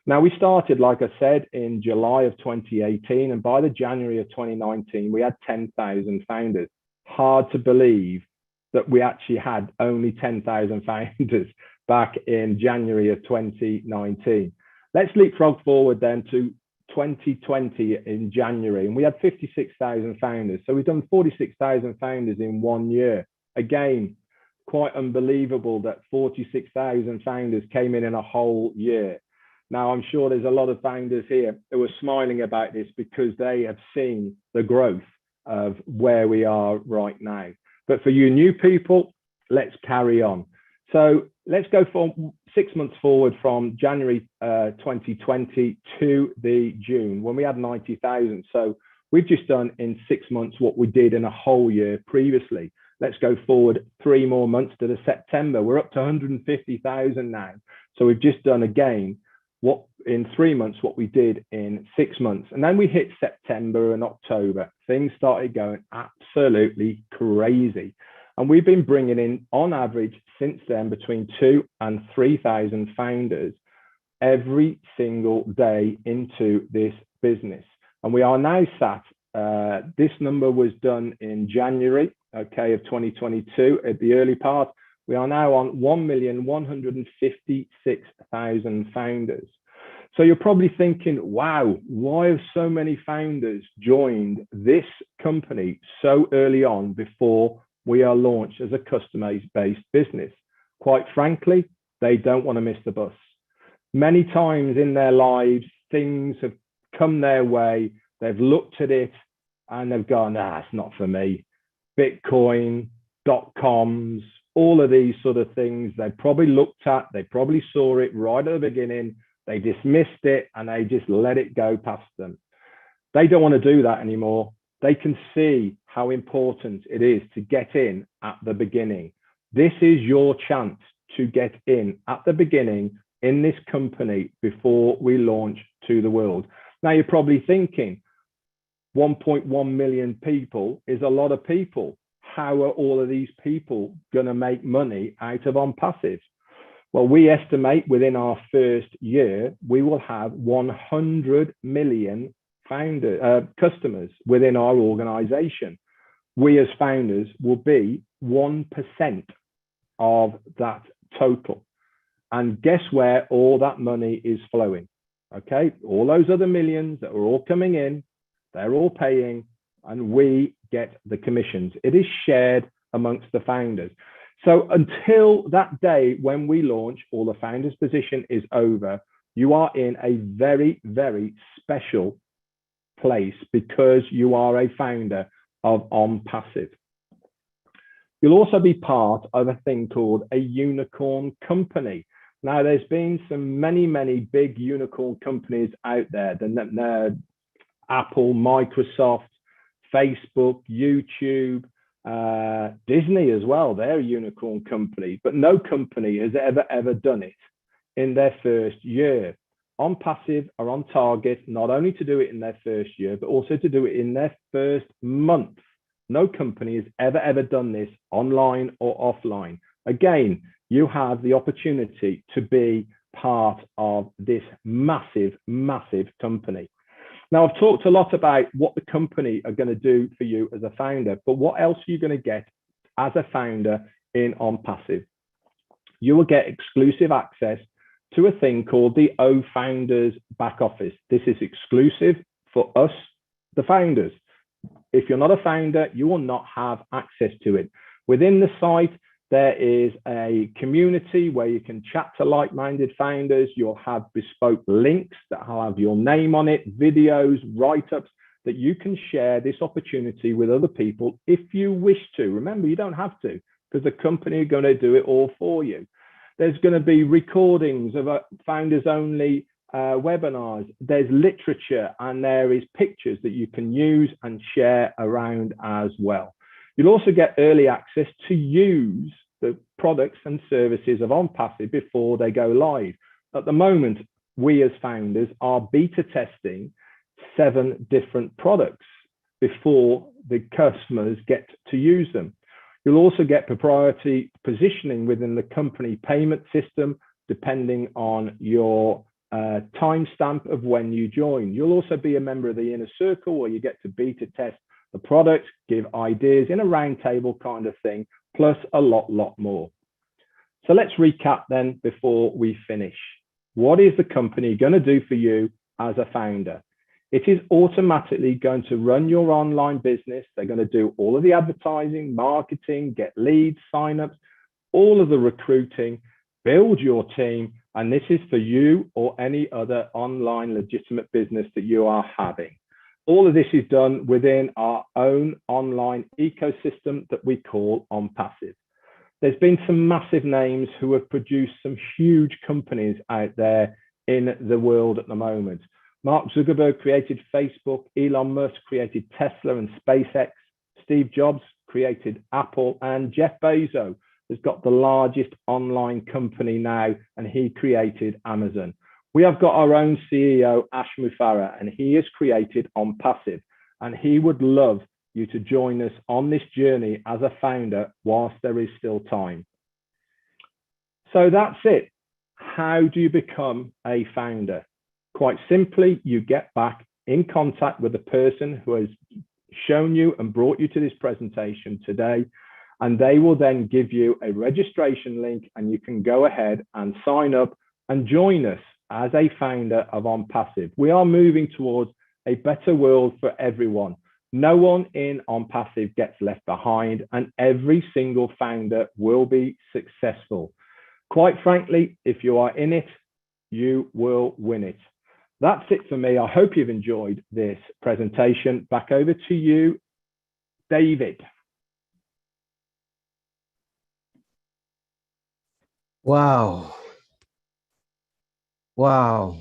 Now, we started, like I said, in July of 2018, and by the January of 2019, we had 10,000 founders. Hard to believe that we actually had only 10,000 founders back in January of 2019. Let's leapfrog forward then to 2020 in January, and we had 56,000 founders. So we've done 46,000 founders in 1 year. Again, quite unbelievable that 46,000 founders came in a whole year. Now, I'm sure there's a lot of founders here who are smiling about this because they have seen the growth of where we are right now. But for you new people, let's carry on. So let's go from 6 months forward from January 2020 to the June when we had 90,000. So we've just done in 6 months what we did in a whole year previously. Let's go forward 3 more months to the September. We're up to 150,000 now. So we've just done again what in 3 months what we did in 6 months. And then we hit September and October. Things started going absolutely crazy. And we've been bringing in, on average, since then, between 2,000 and 3,000 founders every single day into this business. And we are now sat, this number was done in January, okay, of 2022 at the early part. We are now on 1,156,000 founders. So you're probably thinking, wow, why have so many founders joined this company so early on before we are launched as a customer-based business? Quite frankly, they don't want to miss the bus. Many times in their lives, things have come their way. They've looked at it and they've gone, it's not for me. Bitcoin, .coms, all of these sort of things they probably looked at, they probably saw it right at the beginning, they dismissed it and they just let it go past them. They don't want to do that anymore. They can see how important it is to get in at the beginning. This is your chance to get in at the beginning in this company before we launch to the world. Now you're probably thinking 1.1 million people is a lot of people. How are all of these people going to make money out of ONPASSIVE? Well, we estimate within our first year, we will have 100 million customers within our organization. We as founders will be 1% of that total. And guess where all that money is flowing? Okay, all those other millions that are all coming in, they're all paying, and we get the commissions. It is shared amongst the founders. So until that day when we launch or the founder's position is over, you are in a very, very special place because you are a founder of ONPASSIVE. You'll also be part of a thing called a unicorn company. Now, there's been many big unicorn companies out there. The Apple, Microsoft, Facebook, YouTube, Disney as well. They're a unicorn company, but no company has ever done it in their first year. ONPASSIVE are on target not only to do it in their first year, but also to do it in their first month. No company has ever done this online or offline. Again, you have the opportunity to be part of this massive company. Now, I've talked a lot about what the company are going to do for you as a founder, but what else are you going to get as a founder in ONPASSIVE? You will get exclusive access to a thing called the O Founders back office. This is exclusive for us, the founders. If you're not a founder, you will not have access to it. Within the site, there is a community where you can chat to like-minded founders. You'll have bespoke links that will have your name on it, videos, write-ups that you can share this opportunity with other people if you wish to. Remember, you don't have to because the company are going to do it all for you. There's going to be recordings of founders-only webinars. There's literature and there is pictures that you can use and share around as well. You'll also get early access to use the products and services of ONPASSIVE before they go live. At the moment, we as founders are beta testing 7 different products before the customers get to use them. You'll also get proprietary positioning within the company payment system, depending on your timestamp of when you join. You'll also be a member of the inner circle where you get to beta test the product, give ideas in a roundtable kind of thing, plus a lot more. So let's recap then before we finish. What is the company going to do for you as a founder? It is automatically going to run your online business. They're going to do all of the advertising, marketing, get leads, signups, all of the recruiting, build your team. And this is for you or any other online legitimate business that you are having. All of this is done within our own online ecosystem that we call ONPASSIVE. There's been some massive names who have produced some huge companies out there in the world at the moment. Mark Zuckerberg created Facebook, Elon Musk created Tesla and SpaceX, Steve Jobs created Apple, and Jeff Bezos has got the largest online company now, and he created Amazon. We have got our own CEO, ASHMUFAREH, and he has created ONPASSIVE, and he would love you to join us on this journey as a founder whilst there is still time. So that's it. How do you become a founder? Quite simply, you get back in contact with the person who has shown you and brought you to this presentation today, and they will then give you a registration link, and you can go ahead and sign up and join us as a founder of ONPASSIVE. We are moving towards a better world for everyone. No one in ONPASSIVE gets left behind, and every single founder will be successful. Quite frankly, if you are in it, you will win it. That's it for me. I hope you've enjoyed this presentation. Back over to you, David. Wow. Wow.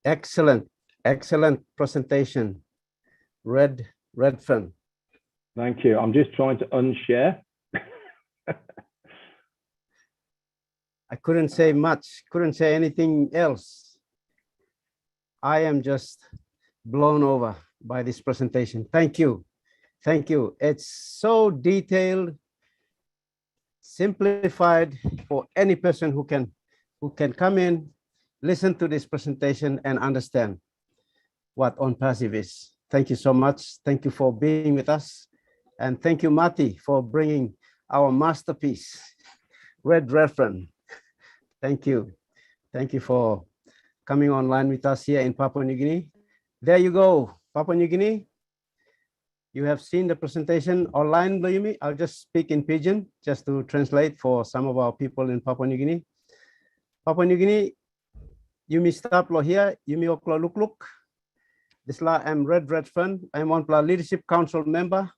Excellent presentation. Redfern. Thank you. I'm just trying to unshare. I couldn't say much, couldn't say anything else. I am just blown over by this presentation. Thank you. Thank you. It's so detailed, simplified for any person who can come in, listen to this presentation and understand what ONPASSIVE is. Thank you so much. Thank you for being with us. And thank you, Matti, for bringing our masterpiece, Redfern. Thank you. Thank you for coming online with us here in Papua New Guinea. There you go, Papua New Guinea. You have seen the presentation online, Yumi. I'll just speak in Pidgin just to translate for some of our people in Papua New Guinea. Papua New Guinea, Yumi stop lo here, Yumi oklo look. This la I'm Red Fund. I'm one pla leadership council member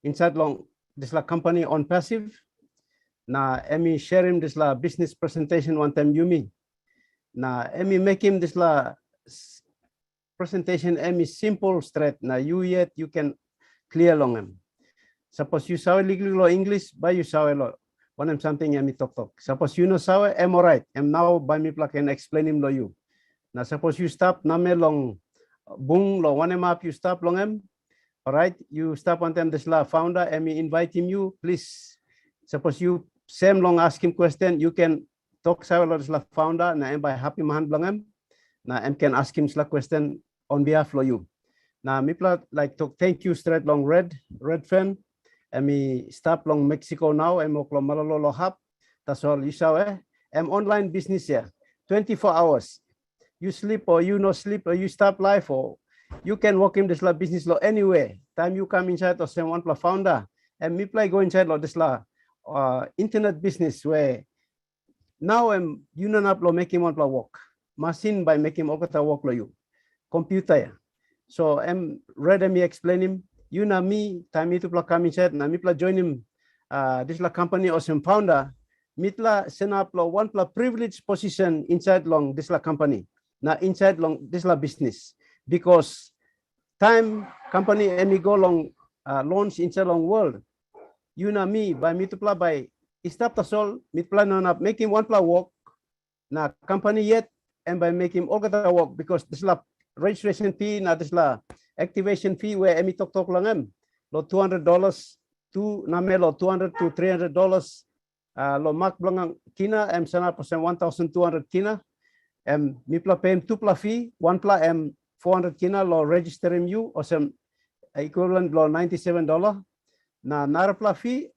inside long this la company ONPASSIVE. Na emi share him this la business presentation one time Yumi. Na emi make him this la presentation emi simple straight. Na you can clear long him. Suppose you saw legally lo English, by you saw lo. One am something emi talk. Suppose you know saw am alright. Am now by me plug and explain him lo you. Now suppose you stop name long bung lo one map you stop long em. All right, you stop on them this la founder and me invite him you please. Suppose you same long ask him question you can talk sa this la founder na em by happy man long em. Na em can ask him la question on behalf of you. Now me like to thank you straight long red fan. And me stop long Mexico now and moklo malolo hub. That's all you saw I'm online business here 24 hours. You sleep or you no sleep or you stop life or you can walk in this la business law anywhere. Time you come inside or someone la founder and me play go inside law this la internet business where now you know not making one la work. Machine by making okata work lo you. Computer. So I'm ready me explain him. You know me time me to play come inside na me play join him this la company or some founder. Mitla send up lo one pla privileged position inside long this la company. Now inside long this la business because time company and me go long launch inside long world. You know me by me to play by stop the soul me plan on up making one pla work na company yet and by making all the work because this la registration fee na this la activation fee where me talk long em lo $200 to namelo $200 to $300 lo mak blangang kina em sana percent 1,200 kina. Me pla pay 2 pla fee, 1 pla 400 kina lo register you or some equivalent lo $97. Na nara pla fee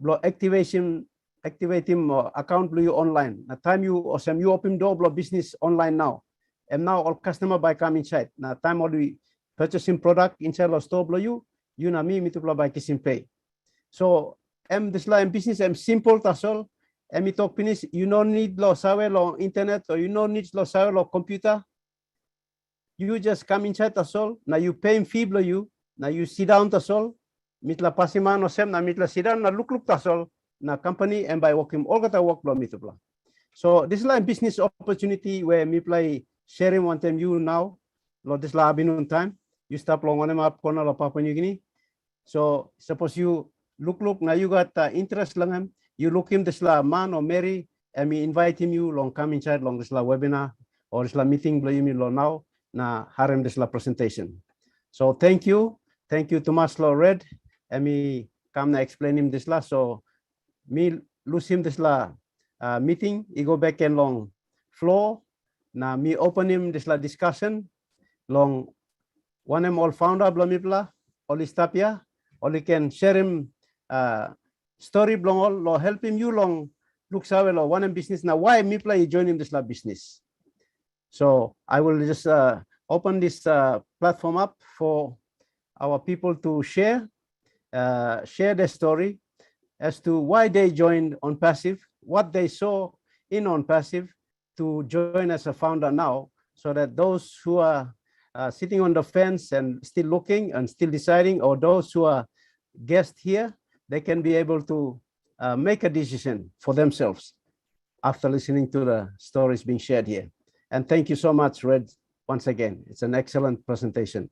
lo activate him account lo you online. Na time you or some you open door lo business online now. Now all customer by come inside. Na time all we purchasing product inside lo store lo you na me to pla by kissing pay. So this line business simple that's all. Me talk finish. You don't need lo sawe lo internet or you don't need lo sawe lo computer. You just come inside that's all. Now you pay fee lo you. Now you sit down that's all. Mitla pasiman no sem na mitla sit down na look that's all. Na company and by working all got work lo mitla. So this line business opportunity where me play sharing one time you now. Lo this la abinun time. You stop long on up corner lo Papua New Guinea. So suppose you look now you got interest lang him. You look him this la man or Mary and me invite him you long come inside long this la webinar or this la meeting blow you lo now na harem this la presentation. So thank you Tomas lo red and me come na explain him this la so me lose him this la meeting he go back and long floor na me open him this la discussion long one all founder blah blah all istapia or he can share him story blong lo help him you long look sawe lo one business now why me play joining this lab business. So I will just open this platform up for our people to share their story as to why they joined ONPASSIVE, what they saw in ONPASSIVE to join as a founder now, so that those who are sitting on the fence and still looking and still deciding, or those who are guests here, they can be able to make a decision for themselves after listening to the stories being shared here. And thank you so much, Red, once again. It's an excellent presentation.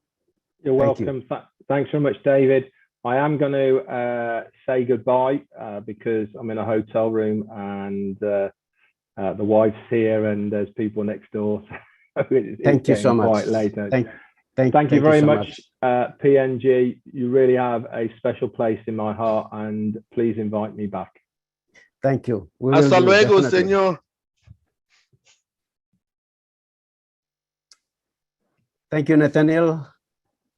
You're welcome. Thanks very much, David. I am going to say goodbye because I'm in a hotel room and the wife's here and there's people next door. So thank you so much. Quite later. Thank you very much, PNG. You really have a special place in my heart, and please invite me back. Thank you. Hasta luego, señor. Thank you, Nathaniel.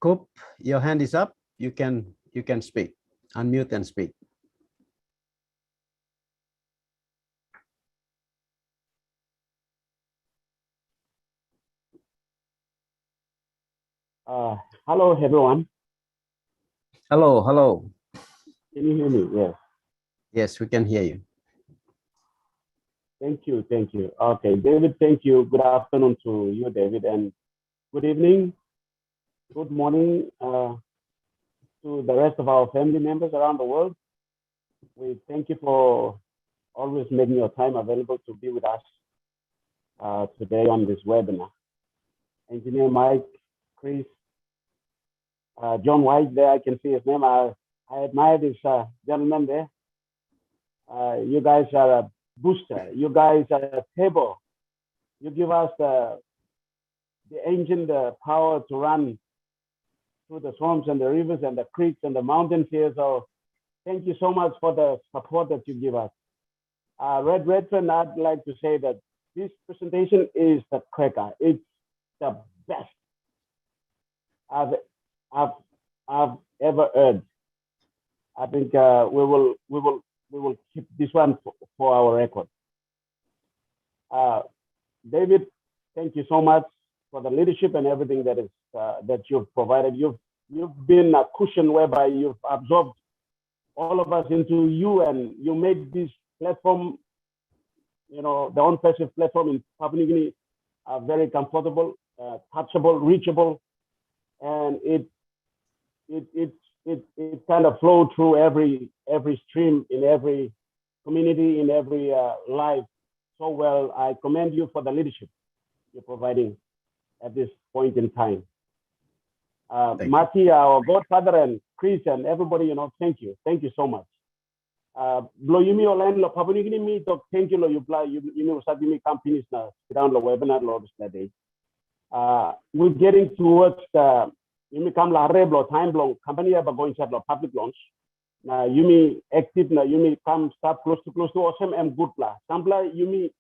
Coop, your hand is up. You can speak. Unmute and speak. Hello, everyone. Hello, hello. Can you hear me? Yes. Yes, we can hear you. Thank you. Thank you. Okay, David, thank you. Good afternoon to you, David, and good evening, good morning to the rest of our family members around the world. We thank you for always making your time available to be with us today on this webinar. Engineer Mike, Chris, John White there, I can see his name. I admire this gentleman there. You guys are a booster. You guys are a table. You give us the engine, the power to run through the swamps and the rivers and the creeks and the mountains here. So thank you so much for the support that you give us. Red Redfern, I'd like to say that this presentation is the cracker. It's the best I've ever heard. I think we will keep this one for our record. David, thank you so much for the leadership and everything that is that you've provided. You've been a cushion whereby you've absorbed all of us into you, and you made this platform, you know, the ONPASSIVE platform in Papua New Guinea, very comfortable, touchable, reachable, and it kind of flowed through every stream in every community, in every life so well. I commend you for the leadership you're providing at this point in time. Mati, our godfather, and Chris, and everybody, you know, thank you so much. Blo yumi online lo Papua New Guinea mi to thank you lo you sabi mi companies na around the webinar lo this day. We're getting towards the yumi kam la reblo time blow company aba going to public launch. Na yumi active na yumi come start close to awesome and good pla. Sampla yumi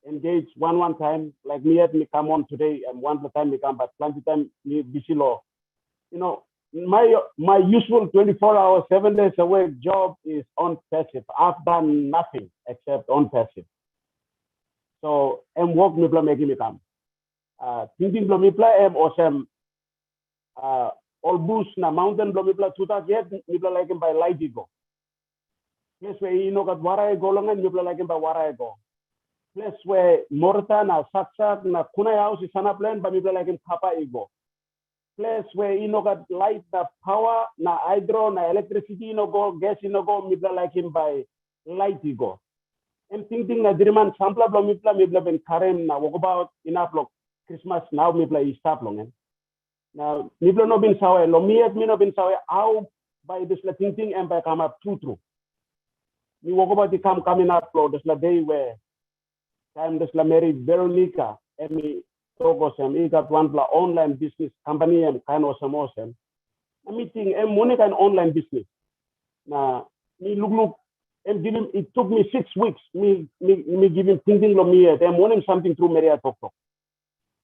engage one time like me at me come on today and one time me come but plenty time me busy law. You know, my usual 24-hour 7 days a week job is ONPASSIVE. I've done nothing except ONPASSIVE. So I'm work me bla making me come. Thinking bla me play am awesome. All bush na mountain bla me bla tuta yet me bla like him by light ego. Place where you know got wara go long and me bla like him by wara go. Place where Morta na Saksak na Kunai house is sana plan but me bla like him papa ego. Place where you know got light na power na hydro na electricity you know go gas you know go me bla like him by light ego. I'm thinking na diriman sampla bla me bla ben Karen na walk about enough block Christmas now me bla is stop long. Now, Niblo no bin sawe, lo miet mi no bin sawe, how by this la thinking and by come up true. We walk about the coming up flow, this la day where time this la married Veronica, and me talk some, he got one la online business company and kind of some awesome. A meeting and Monica an online business. Now, me look, and give him, it took me 6 weeks, me give him thinking lo miet, and wanting something through Maria talk.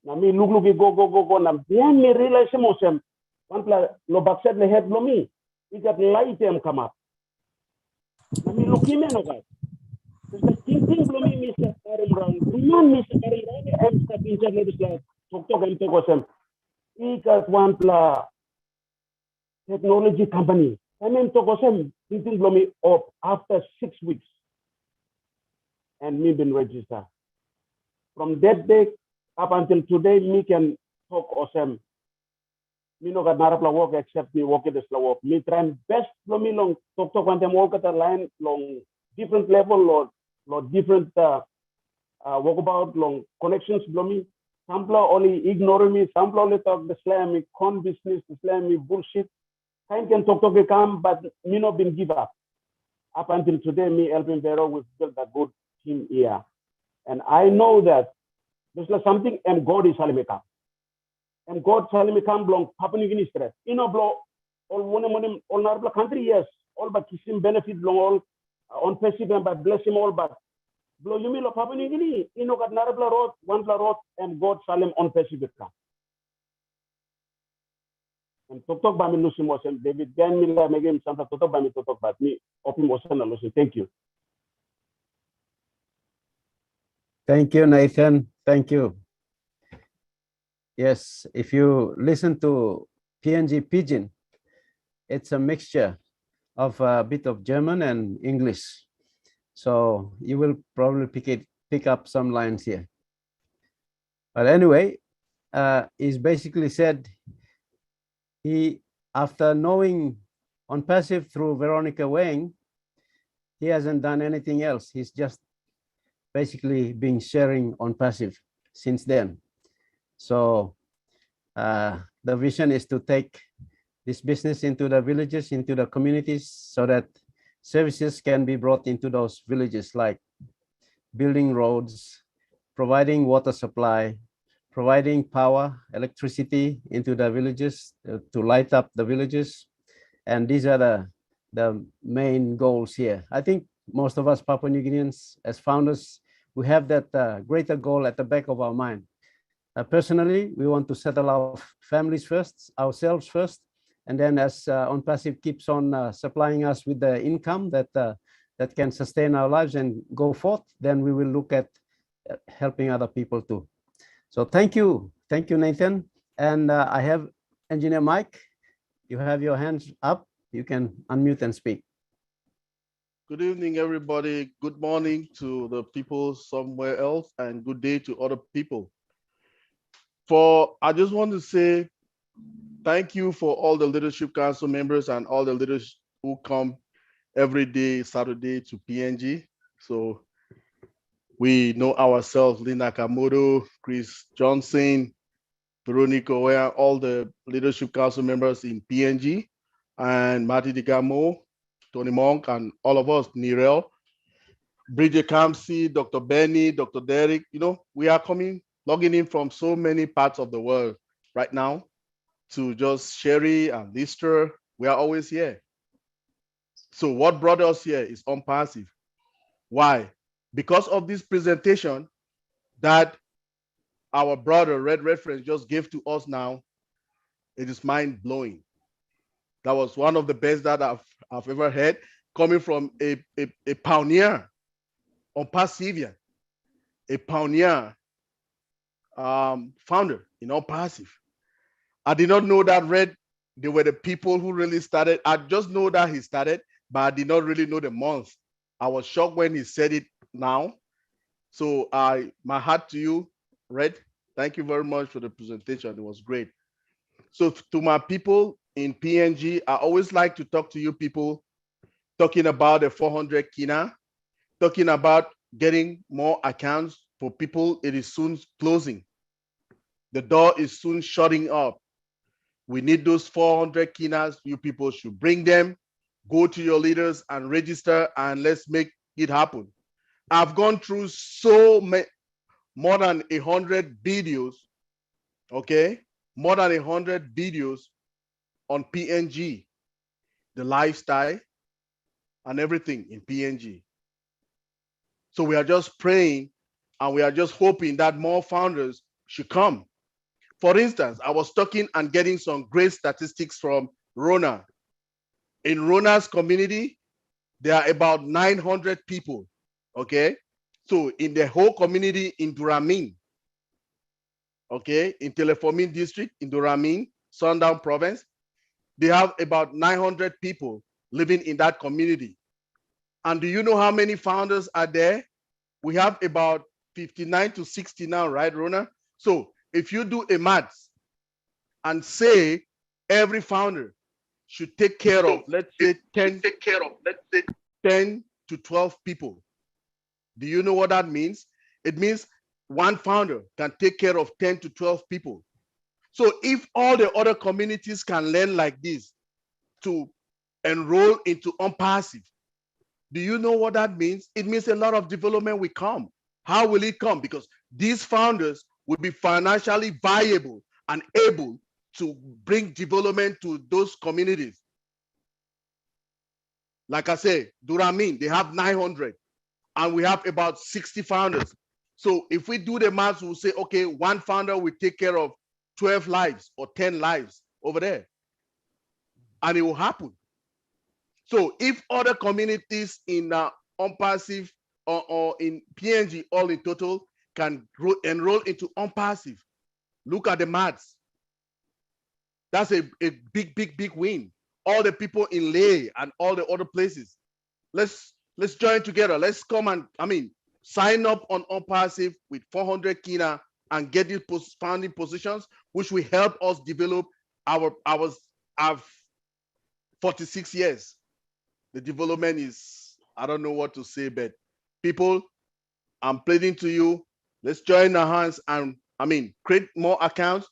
Na mi look go na bien me realize emotion one pla lo backset le head lo mi it got light em come up na mi look him no guys the thinking lo mi Mr. Karim Brown man Mr. Karim Brown em step inside le this like talk em to go it got one pla technology company I mean to go thinking lo mi up after 6 weeks and me been registered from that day up until today, me can talk awesome. Me no got narapla work except me work at the slow work. Me try best for me long talk when them work at the line long different level or different work about long connections below me. Some only ignore me, some only talk the slam me con business, the slam me bullshit. Time can talk come, but me not been give up. Up until today, me helping Vero we've built a good team here. And I know that there's like something and God is telling me come. And God telling me come belong Papua New Guinea stress. You know, blow all one all Narabla country, yes. All but him benefit belong all ONPASSIVE and but bless him all but blow you mean Papua New Guinea. You know got Narabla road, one road, and God Salem ONPASSIVE come. And talk by me Lucy Mosen, David Ben Miller make him something to talk by me to talk about me. Open Mosen and Lucy. Thank you. Thank you, Nathan. Thank you. Yes, if you listen to PNG Pidgin, it's a mixture of a bit of German and English. So you will probably pick up some lines here. But anyway, he's basically said he, after knowing ONPASSIVE through Veronica Wang, he hasn't done anything else. He's just basically been sharing ONPASSIVE since then. So the vision is to take this business into the villages, into the communities, so that services can be brought into those villages, like building roads, providing water supply, providing power, electricity into the villages to light up the villages. And these are the main goals here. I think most of us Papua New Guineans as founders, we have that greater goal at the back of our mind. Personally, we want to settle our families first, ourselves first, and then as ONPASSIVE keeps on supplying us with the income that can sustain our lives and go forth, then we will look at helping other people too. So thank you, Nathan. And I have Engineer Mike. You have your hands up. You can unmute and speak. Good evening, everybody. Good morning to the people somewhere else, and good day to other people. I just want to say thank you for all the Leadership Council members and all the leaders who come every day, Saturday, to PNG. So we know ourselves, Linda Kamoto, Chris Johnson, Veronica Wea, all the Leadership Council members in PNG, and Marty Digamo, Tony Monk, and all of us, Nirel, Bridget Kamsi, Dr. Benny, Dr. Derek. You know, we are logging in from so many parts of the world right now to just Sherry and Lister. We are always here. So what brought us here is ONPASSIVE. Why? Because of this presentation that our brother Red Reference just gave to us now, it is mind-blowing. That was one of the best that I've ever heard, coming from a pioneer, ONPASSIVE, a pioneer founder in ONPASSIVE. I did not know that they were the people who really started. I just know that he started, but I did not really know the month. I was shocked when he said it now. So my hat to you, Red. Thank you very much for the presentation. It was great. So to my people in PNG, I always like to talk to you people, talking about the 400 Kina, talking about getting more accounts for people. It is soon closing. The door is soon shutting up. We need those 400 Kinas. You people should bring them, go to your leaders and register, and let's make it happen. I've gone through more than 100 videos, okay? More than 100 videos on PNG, the lifestyle and everything in PNG. So we are just praying and we are just hoping that more founders should come. For instance, I was talking and getting some great statistics from Rona. In Rona's community, there are about 900 people, okay? So in the whole community in Duramin, okay, in Telefomin district, in Duramin, Sundown province, they have about 900 people living in that community. And do you know how many founders are there? We have about 59 to 60 now, right, Rona? So if you do a maths and say every founder should take care of, let's say 10 to 12 people. Do you know what that means? It means one founder can take care of 10 to 12 people. So if all the other communities can learn like this to enroll into ONPASSIVE, do you know what that means? It means a lot of development will come. How will it come? Because these founders will be financially viable and able to bring development to those communities. Like I say, Duramin, they have 900 and we have about 60 founders. So if we do the math, we'll say, okay, one founder will take care of 12 lives or 10 lives over there. And it will happen. So if other communities in ONPASSIVE or in PNG, all in total, can enroll into ONPASSIVE, look at the maths. That's a big win. all the people in Leh and all the other places. Let's join together. Let's come and, sign up on ONPASSIVE with 400 Kina and get these founding positions, which will help us develop our 46 years. The development is, I don't know what to say, but people, I'm pleading to you, let's join our hands and, create more accounts.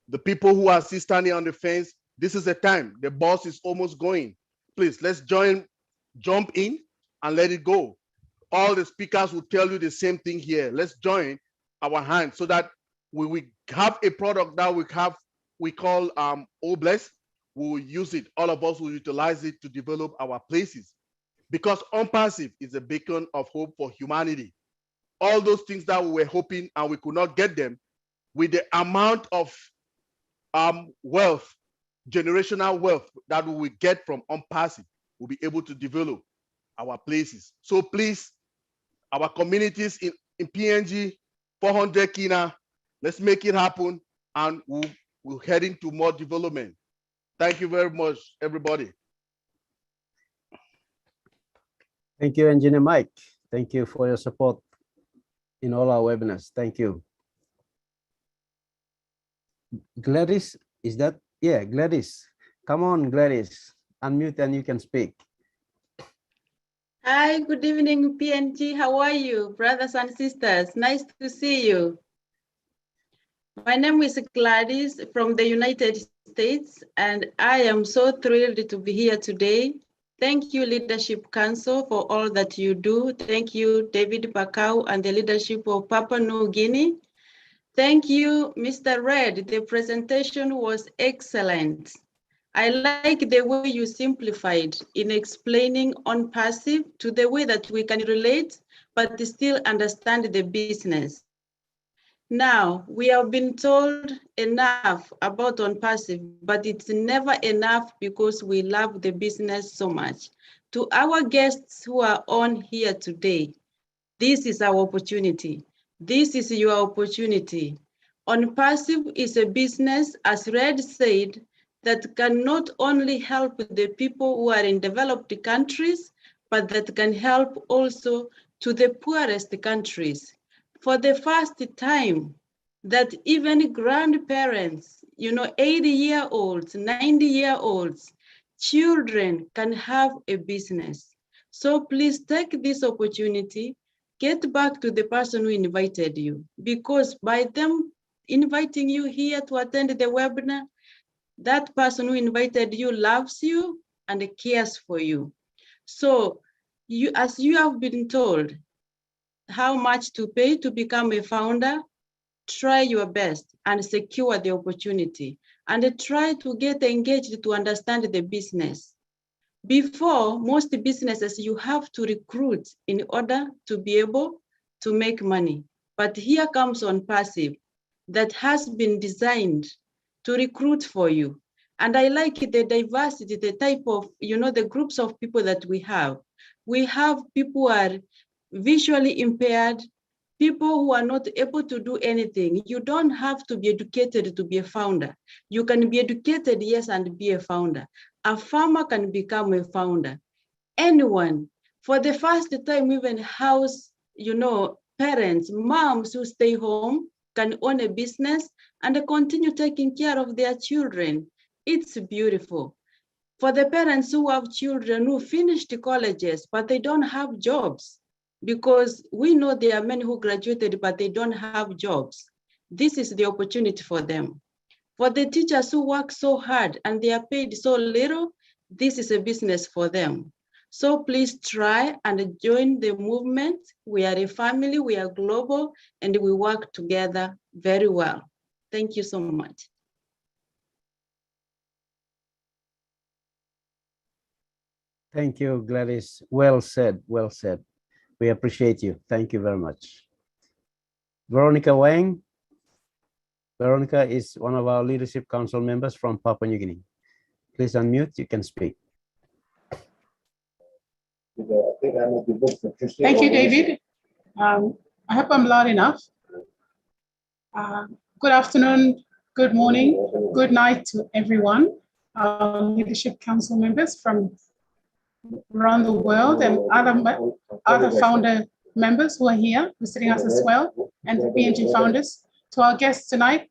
The people who are still standing on the fence, this is the time. The boss is almost going. Please, let's jump in and let it go. All the speakers will tell you the same thing here. Let's join our hands so that we have a product that we call Obless. We will use it. All of us will utilize it to develop our places, because ONPASSIVE is a beacon of hope for humanity. All those things that we were hoping and we could not get them, with the amount of wealth, generational wealth that we will get from ONPASSIVE, we'll be able to develop our places. So please, our communities in PNG, 400 Kina, let's make it happen, and we'll head into more development. Thank you very much, everybody. Thank you, Engineer Mike. Thank you for your support in all our webinars. Thank you. Gladys, is that? Yeah, Gladys. Come on, Gladys. Unmute and you can speak. Hi, good evening, PNG. How are you, brothers and sisters? Nice to see you. My name is Gladys from the United States, and I am so thrilled to be here today. Thank you, Leadership Council, for all that you do. Thank you, David Bakau and the leadership of Papua New Guinea. Thank you, Mr. Red. The presentation was excellent. I like the way you simplified in explaining ONPASSIVE to the way that we can relate, but still understand the business. Now, we have been told enough about ONPASSIVE, but it's never enough because we love the business so much. To our guests who are on here today, this is our opportunity. This is your opportunity. ONPASSIVE is a business, as Red said, that can not only help the people who are in developed countries, but that can help also to the poorest countries. For the first time, that even grandparents, 80-year-olds, 90-year-olds, children can have a business. So please take this opportunity, get back to the person who invited you, because by them inviting you here to attend the webinar, that person who invited you loves you and cares for you. So as you have been told how much to pay to become a founder, try your best and secure the opportunity, and try to get engaged to understand the business. Before, most businesses, you have to recruit in order to be able to make money. But here comes ONPASSIVE that has been designed to recruit for you. And I like the diversity, the type of, the groups of people that we have. We have people who are visually impaired, people who are not able to do anything. You don't have to be educated to be a founder. You can be educated, yes, and be a founder. A farmer can become a founder. Anyone, for the first time, even house, parents, moms who stay home can own a business and continue taking care of their children. It's beautiful. For the parents who have children who finished colleges, but they don't have jobs, because we know there are many who graduated, but they don't have jobs. This is the opportunity for them. For the teachers who work so hard and they are paid so little, this is a business for them. So please try and join the movement. We are a family, we are global, and we work together very well. Thank you so much. Thank you, Gladys. Well said, well said. We appreciate you. Thank you very much. Veronica Wang. Veronica is one of our Leadership Council members from Papua New Guinea. Please unmute, you can speak. Thank you, David. I hope I'm loud enough. Good afternoon, good morning, good night to everyone. our Leadership Council members from around the world and other founder members who are here visiting us as well, and the PNG founders. To our guests tonight,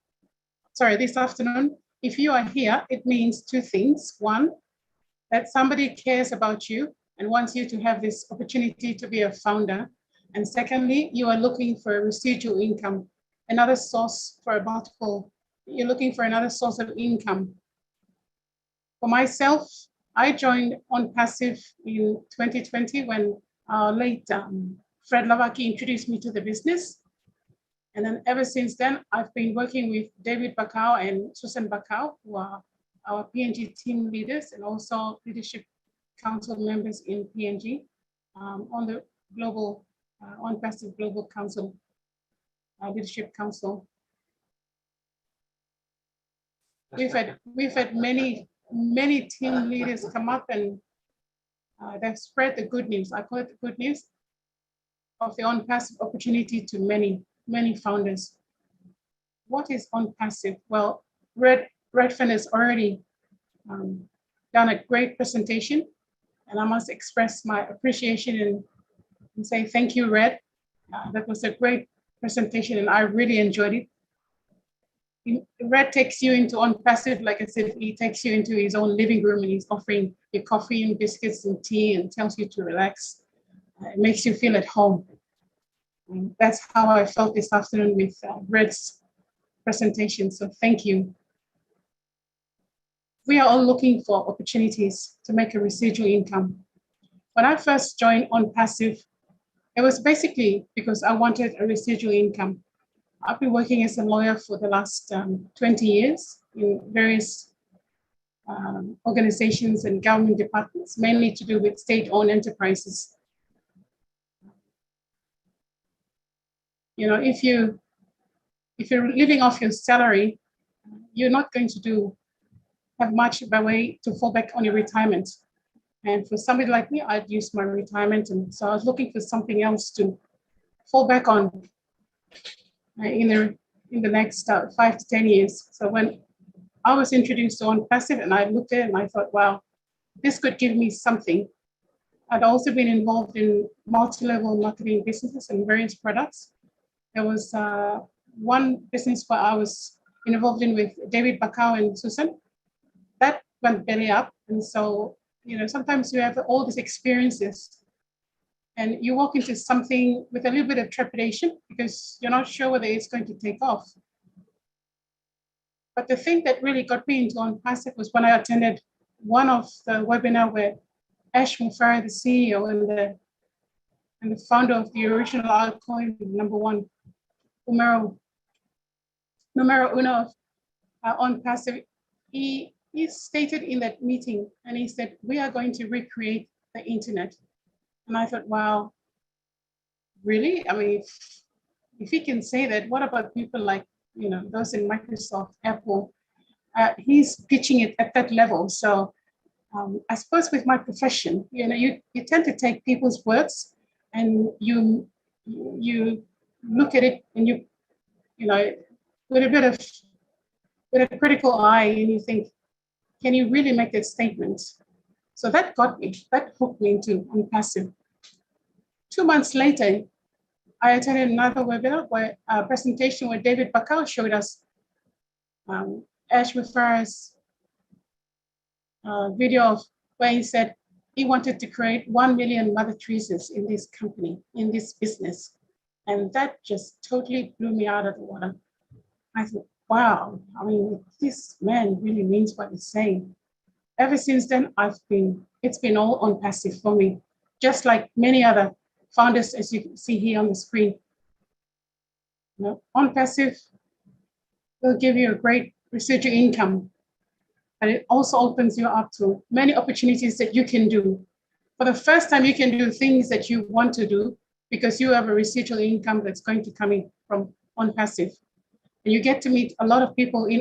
this afternoon, if you are here, it means two things. One, that somebody cares about you and wants you to have this opportunity to be a founder. And secondly, you are looking for a residual income, another source for a multiple. You're looking for another source of income. For myself, I joined ONPASSIVE in 2020 when our late Fred Lavaki introduced me to the business. And then ever since then, I've been working with David Bakau and Susan Bakau, who are our PNG team leaders and also Leadership Council members in PNG on the global, ONPASSIVE Global Council, Leadership Council. We've had many team leaders come up and they've spread the good news. I call it the good news of the ONPASSIVE opportunity to many founders. What is ONPASSIVE? Well, Redfern has already done a great presentation, and I must express my appreciation and say thank you, Red. That was a great presentation, and I really enjoyed it. Red takes you into ONPASSIVE, like I said, he takes you into his own living room and he's offering you coffee and biscuits and tea and tells you to relax. It makes you feel at home. And that's how I felt this afternoon with Red's presentation, so thank you. We are all looking for opportunities to make a residual income. When I first joined ONPASSIVE, it was basically because I wanted a residual income. I've been working as a lawyer for the last 20 years in various organizations and government departments, mainly to do with state-owned enterprises. You know, if you're living off your salary, you're not going to have much by way to fall back on your retirement. And for somebody like me, I'd use my retirement, and so I was looking for something else to fall back on in the next 5 to 10 years. So when I was introduced to ONPASSIVE and I looked at it and I thought, wow, this could give me something. I'd also been involved in multi-level marketing businesses and various products. There was one business where I was involved in with David Bakau and Susan. That went belly up. And so, you know, sometimes you have all these experiences and you walk into something with a little bit of trepidation because you're not sure whether it's going to take off. But the thing that really got me into ONPASSIVE was when I attended one of the webinar where ASHMUFAREH, the CEO and the founder of the original altcoin, #1, numero uno of ONPASSIVE, he stated in that meeting, and he said, we are going to recreate the internet. And I thought, wow, really? I mean, if he can say that, what about people like, you know, those in Microsoft, Apple? He's pitching it at that level. So I suppose with my profession, you know, you tend to take people's words and you look at it and you know, with a critical eye, and you think, can you really make that statement? So that hooked me into ONPASSIVE. 2 months later, I attended another webinar where a presentation where David Bakau showed us ASHMUFAREH's video of where he said he wanted to create 1 million Mother Teresa's in this company, in this business. And that just totally blew me out of the water. I thought, wow, I mean, this man really means what he's saying. Ever since then, it's been all ONPASSIVE for me, just like many other founders, as you can see here on the screen. You know, ONPASSIVE will give you a great residual income, but it also opens you up to many opportunities that you can do. For the first time, you can do things that you want to do because you have a residual income that's going to come in from ONPASSIVE. And you get to meet a lot of people in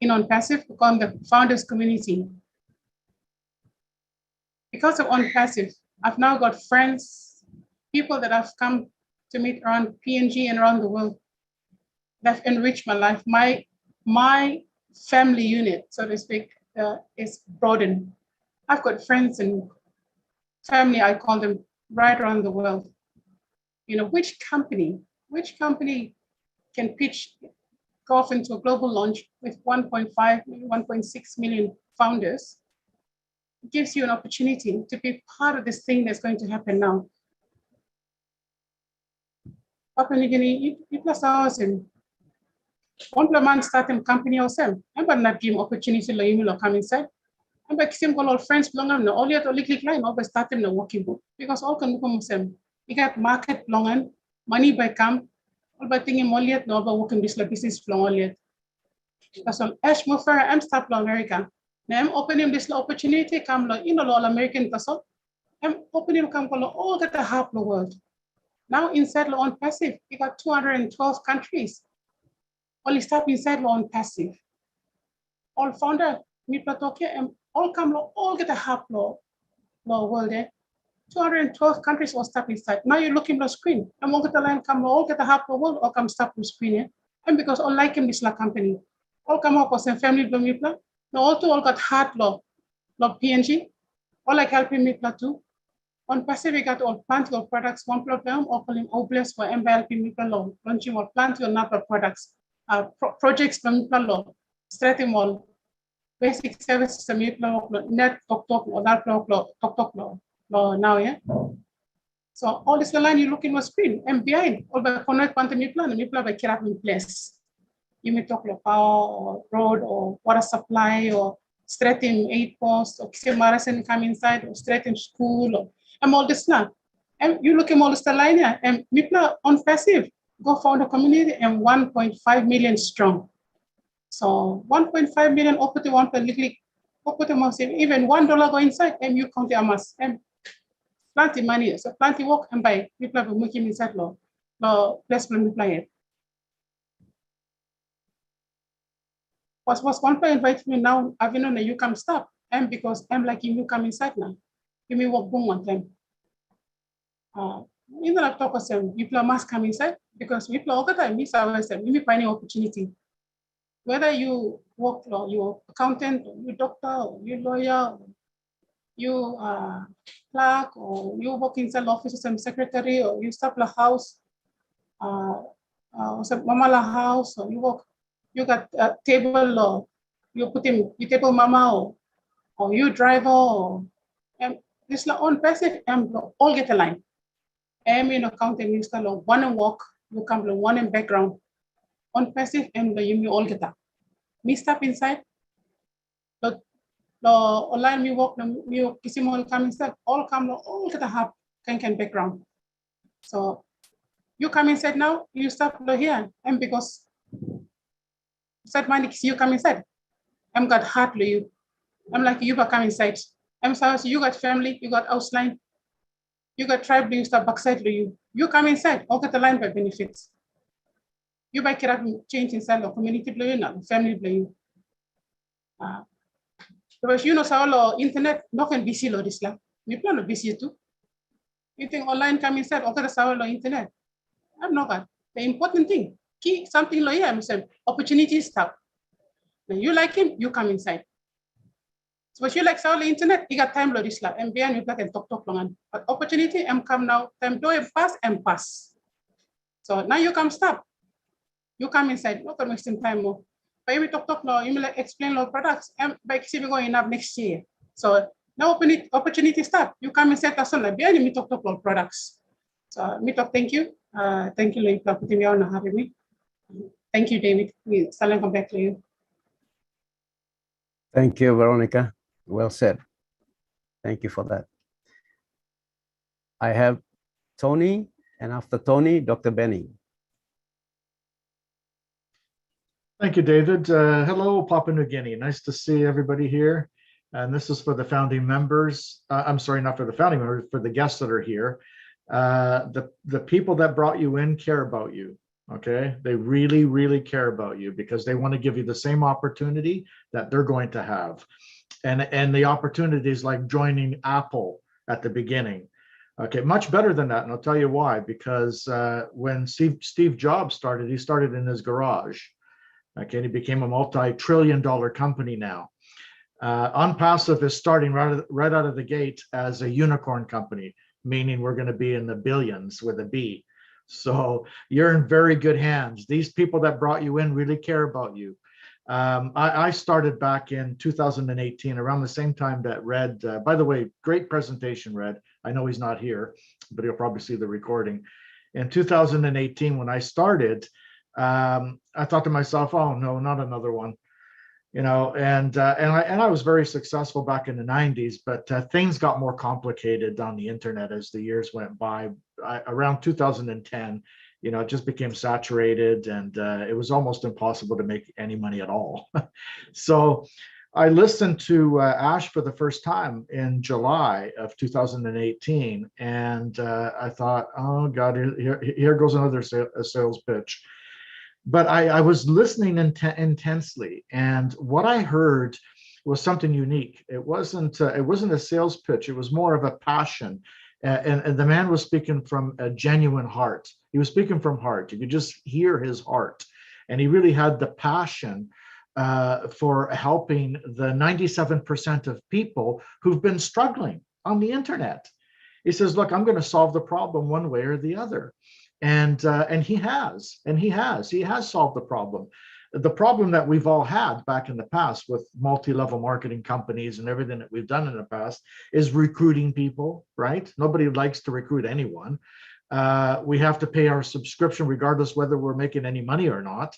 ONPASSIVE who call the founders community. Because of ONPASSIVE, I've now got friends, people that I've come to meet around PNG and around the world that have enriched my life. My family unit, so to speak, is broadened. I've got friends and family, I call them, right around the world. You know, which company can pitch, go off into a global launch with 1.5, 1.6 million founders? It gives you an opportunity to be part of this thing that's going to happen now. Papua New Guinea, it was awesome. One man started a company ourselves. I'm not give opportunity to you come inside. I'm like same all friends belong on all yet only click line over starting the working book because all can become same. You got market belong on money by come all by thinking all yet no about working this business belong all yet. Because on ASHMUFAREH I'm start America. Now I'm opening this opportunity come all American person. I'm opening come all get the half the world. Now inside ONPASSIVE, you got 212 countries. Only start inside ONPASSIVE. All founder, and all come all get a half law world there. 212 countries all start inside. Now you're looking at the screen. And all get the line come all get a half the world or come stop the screen here. And because all like him this la company. All come up with some family blow Now all got hard law PNG. All like helping me too. ONPASSIVE, we got all plant your products, one program, or calling OBLES for MBLP Mipla launching or plant your number products, projects from Mipla law, strategy all, basic services, Mipla net, talk, or that talk law now, yeah. So all this line you look in the screen, and behind, all the connect one to Mipla by Kirap in place. You may talk about power or road or water supply or straighten 8 posts or Marathon come inside or straighten school or all this now. And you look at all this line here and Mipla ONPASSIVE go found a community and 1.5 million strong. So 1.5 million open to one per little even $1 go inside and you count the amas and plenty money. So plenty work and buy Mipla will make him inside law placement Mipla. Was one point invite me now, I've been on a you come stop. And because I'm like you come inside now. Give me work boom one time. In the laptop people must come inside because people all the time miss ourselves, we find an opportunity. Whether you work law, you accountant, or you doctor, or you lawyer, or you clerk, or you work inside office as secretary, or you stop the house, or some mama la house, or you work. You got a table or you put him, you table mama or you driver and this la ONPASSIVE all get a line. In accounting you start one and walk, you come to one in background. ONPASSIVE you all get up. Me step inside. The online me walk me kisimol come inside, all come all get a half can background. So you come inside now, you start here and because said man, you come inside. I'm got heart to you. I'm like you come inside. I'm sorry, so you got family, you got outline, you got tribe, you start backside to you. You come inside, all get the line by benefits. You buy care change inside the community blue, not family blue. Because you know so internet, no can be seen this la. You plan to be too. You think online come inside, all get the internet. I'm not that. The important thing. Key something like I'm saying opportunity stuff. When you like him, you come inside. So if you like the internet, you got time this lab and beyond you can talk long. But opportunity come now, time do and pass. So now you come stop. You come inside, not gonna waste time more. But we talk now, you like explain our products and by see we going up next year. So now opportunity start. You come inside that's on beyond me talk about products. So me talk thank you. Thank you, Lee, for putting me on and having me. Thank you, David. We Salam come back to you. Thank you, Veronica. Well said. Thank you for that. I have Tony, and after Tony, Dr. Benny. Thank you, David. Hello, Papua New Guinea. Nice to see everybody here. And this is for the founding members. I'm sorry, not for the founding members, for the guests that are here. The people that brought you in care about you. Okay, they really, really care about you because they want to give you the same opportunity that they're going to have. And the opportunities like joining Apple at the beginning. Okay, much better than that. And I'll tell you why, because when Steve Jobs started, he started in his garage. Okay, and he became a multi-trillion-dollar company now. ONPASSIVE is starting right out of the gate as a unicorn company, meaning we're going to be in the billions with a B. So you're in very good hands. These people that brought you in really care about you. I started back in 2018, around the same time that Red, by the way, great presentation, Red. I know he's not here, but he'll probably see the recording. In 2018, when I started, I thought to myself, oh no, not another one. You know, and I was very successful back in the 90s, but things got more complicated on the internet as the years went by. Around 2010, you know, it just became saturated, and it was almost impossible to make any money at all. So I listened to Ash for the first time in July of 2018, and I thought, oh God, here goes another sales pitch. But I was listening intensely, and what I heard was something unique. It wasn't a sales pitch. It was more of a passion, and the man was speaking from a genuine heart. He was speaking from heart. You could just hear his heart, and he really had the passion for helping the 97% of people who've been struggling on the internet. He says, "Look, I'm going to solve the problem one way or the other." And he has solved the problem. The problem that we've all had back in the past with multi-level marketing companies and everything that we've done in the past is recruiting people, right? Nobody likes to recruit anyone. We have to pay our subscription regardless whether we're making any money or not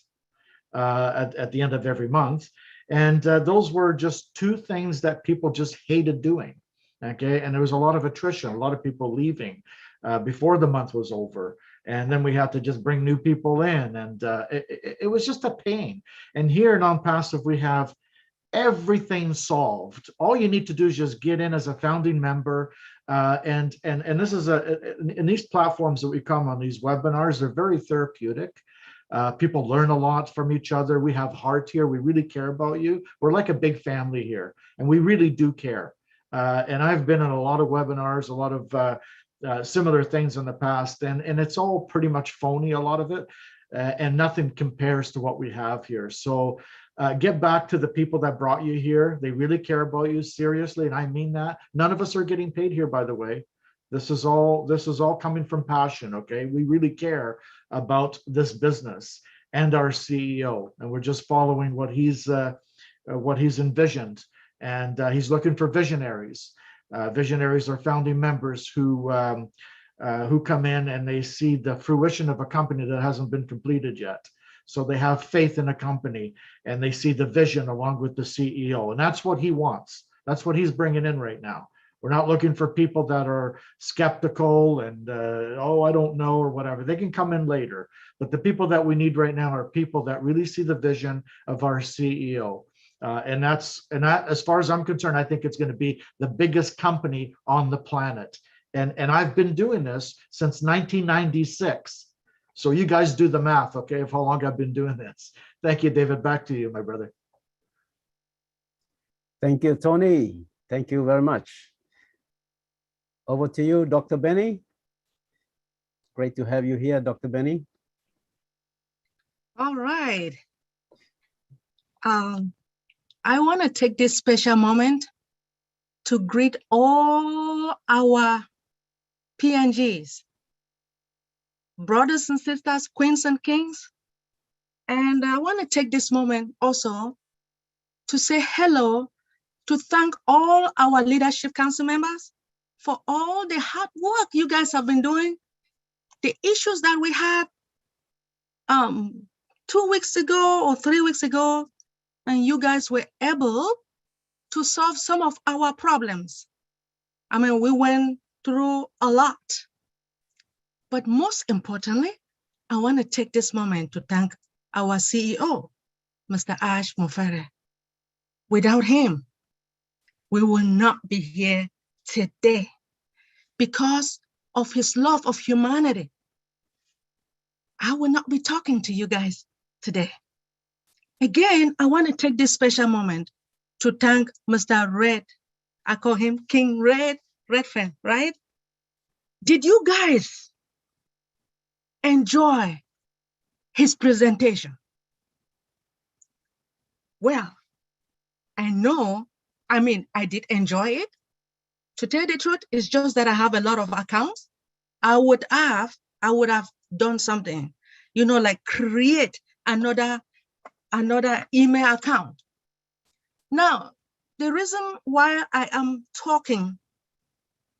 at the end of every month. And those were just two things that people just hated doing, okay? And there was a lot of attrition, a lot of people leaving before the month was over. And then we have to just bring new people in, and it was just a pain. And here in ONPASSIVE, we have everything solved. All you need to do is just get in as a founding member, and this is in these platforms that we come on, these webinars, they're very therapeutic. People learn a lot from each other. We have heart here. We really care about you. We're like a big family here, and we really do care. And I've been in a lot of webinars, a lot of similar things in the past, and it's all pretty much phony, a lot of it, and nothing compares to what we have here. So get back to the people that brought you here. They really care about you, seriously, and I mean that. None of us are getting paid here, by the way. This is all coming from passion, okay? We really care about this business and our CEO, and we're just following what he's envisioned, and he's looking for visionaries. Visionaries are founding members who come in and they see the fruition of a company that hasn't been completed yet. So they have faith in a company and they see the vision along with the CEO. And that's what he wants. That's what he's bringing in right now. We're not looking for people that are skeptical and, oh, I don't know, or whatever. They can come in later. But the people that we need right now are people that really see the vision of our CEO. And that, as far as I'm concerned, I think it's going to be the biggest company on the planet. And I've been doing this since 1996. So you guys do the math, okay, of how long I've been doing this. Thank you, David. Back to you, my brother. Thank you, Tony. Thank you very much. Over to you, Dr. Benny. Great to have you here, Dr. Benny. All right. I want to take this special moment to greet all our PNGs, brothers and sisters, queens and kings. And I want to take this moment also to say hello, to thank all our leadership council members for all the hard work you guys have been doing. The issues that we had 2 weeks ago or 3 weeks ago, and you guys were able to solve some of our problems. I mean, we went through a lot. But most importantly, I want to take this moment to thank our CEO, Mr. ASHMUFAREH. Without him, we will not be here today because of his love of humanity. I will not be talking to you guys today. Again, I want to take this special moment to thank Mr. Red. I call him King Redfern, right? Did you guys enjoy his presentation? Well, I know I mean, I did enjoy it. To tell the truth, it's just that I have a lot of accounts. I would have done something, you know, like create another email account. Now, the reason why I am talking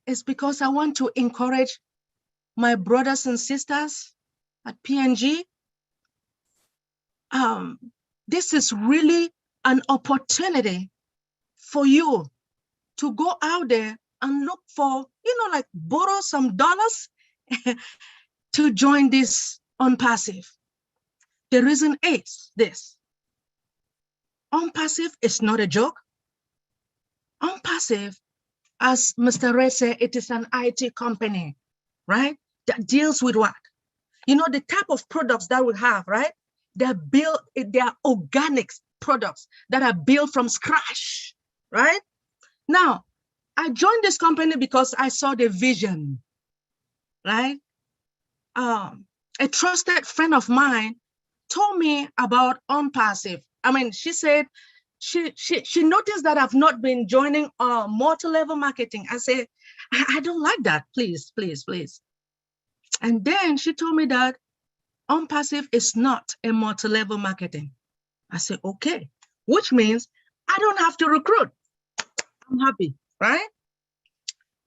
is because I want to encourage my brothers and sisters at PNG. This is really an opportunity for you to go out there and look for, you know, like borrow some dollars to join this ONPASSIVE. The reason is this. ONPASSIVE is not a joke. ONPASSIVE, as Mr. Ray said, it is an IT company, right? That deals with what? You know, the type of products that we have, right? They are organic products that are built from scratch, right? Now, I joined this company because I saw the vision, right? A trusted friend of mine told me about ONPASSIVE. I mean, she said, she noticed that I've not been joining multi-level marketing. I said, I don't like that, please, please, please. And then she told me that ONPASSIVE is not a multi-level marketing. I said, okay, which means I don't have to recruit. I'm happy, right?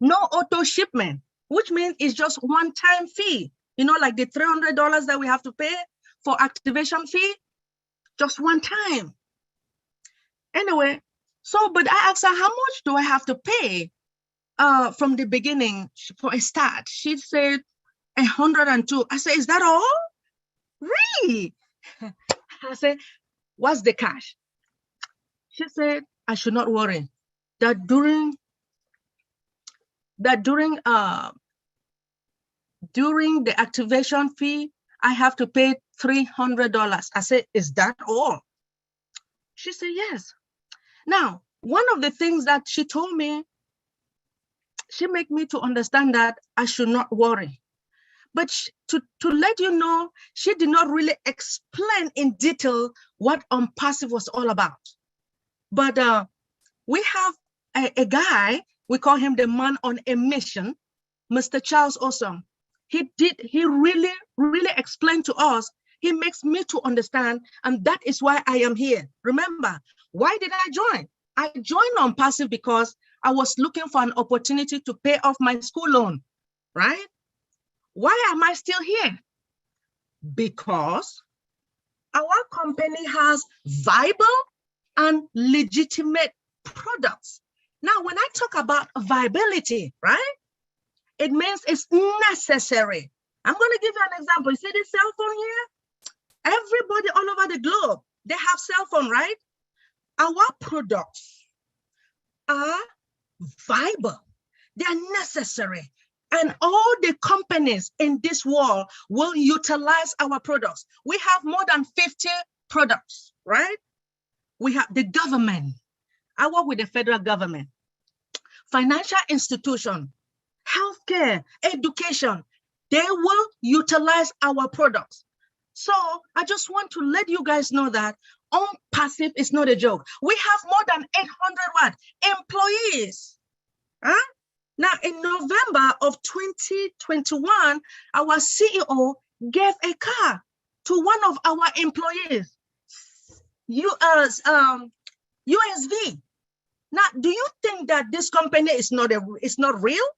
No auto shipment, which means it's just one-time fee. You know, like the $300 that we have to pay for activation fee, just one time. Anyway, so, but I asked her, how much do I have to pay from the beginning for a start? She said, 102. I said, is that all? Really? I said, what's the cash? She said, I should not worry, that during the activation fee, I have to pay $300. I said, is that all? She said, yes. Now, one of the things that she told me, she made me to understand that I should not worry. But to let you know, she did not really explain in detail what ONPASSIVE was all about. But we have a guy, we call him the man on a mission, Mr. Charles Awesome. He really, really explained to us. He makes me to understand, and that is why I am here. Remember, why did I join? I joined ONPASSIVE because I was looking for an opportunity to pay off my school loan, right? Why am I still here? Because our company has viable and legitimate products. Now, when I talk about viability, right? It means it's necessary. I'm going to give you an example. You see this cell phone here? Everybody all over the globe, they have cell phone, right? Our products are viable. They are necessary. And all the companies in this world will utilize our products. We have more than 50 products, right? We have the government. I work with the federal government, financial institution, healthcare, education. They will utilize our products. So I just want to let you guys know that ONPASSIVE is not a joke. We have more than 800 employees. Huh? Now, in November of 2021, our CEO gave a car to one of our employees, USV. Now, do you think that this company is not real?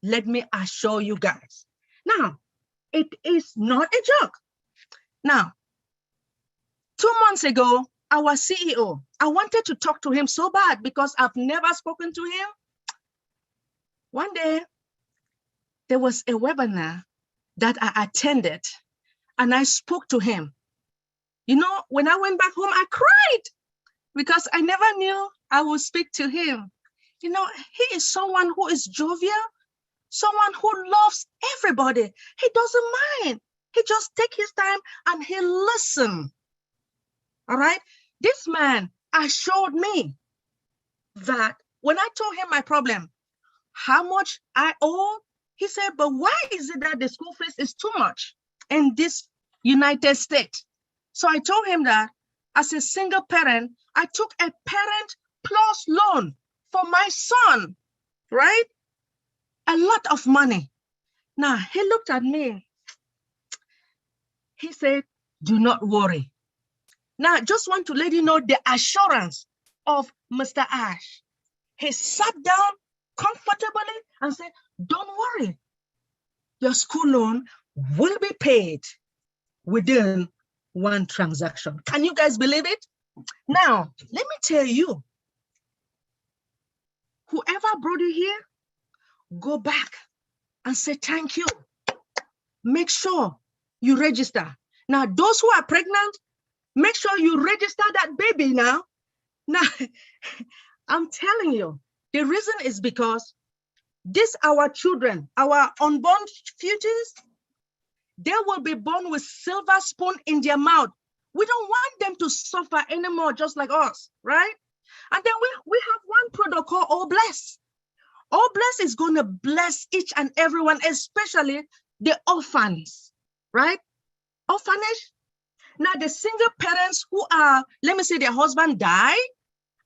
Let me assure you guys. Now, it is not a joke. Now, 2 months ago, our CEO, I wanted to talk to him so bad because I've never spoken to him. One day, there was a webinar that I attended and I spoke to him. You know, when I went back home, I cried because I never knew I would speak to him. You know, he is someone who is jovial, someone who loves everybody. He doesn't mind. He just takes his time and he listens. All right. This man assured me that when I told him my problem, how much I owe, he said, but why is it that the school fees is too much in this United States? So I told him that as a single parent, I took a parent plus loan for my son, right? A lot of money. Now, he looked at me. He said, do not worry. Now, I just want to let you know the assurance of Mr. Ash. He sat down comfortably and said, don't worry. Your school loan will be paid within one transaction. Can you guys believe it? Now, let me tell you, whoever brought you here, go back and say thank you. Make sure you register. Now, those who are pregnant, make sure you register that baby now. Now, I'm telling you, the reason is because these our children, our unborn futures, they will be born with silver spoon in their mouth. We don't want them to suffer anymore, just like us, right? And then we have one product called All Bless. All Bless is going to bless each and everyone, especially the orphans, right? Orphanage. Now, the single parents who are, let me say, their husband died,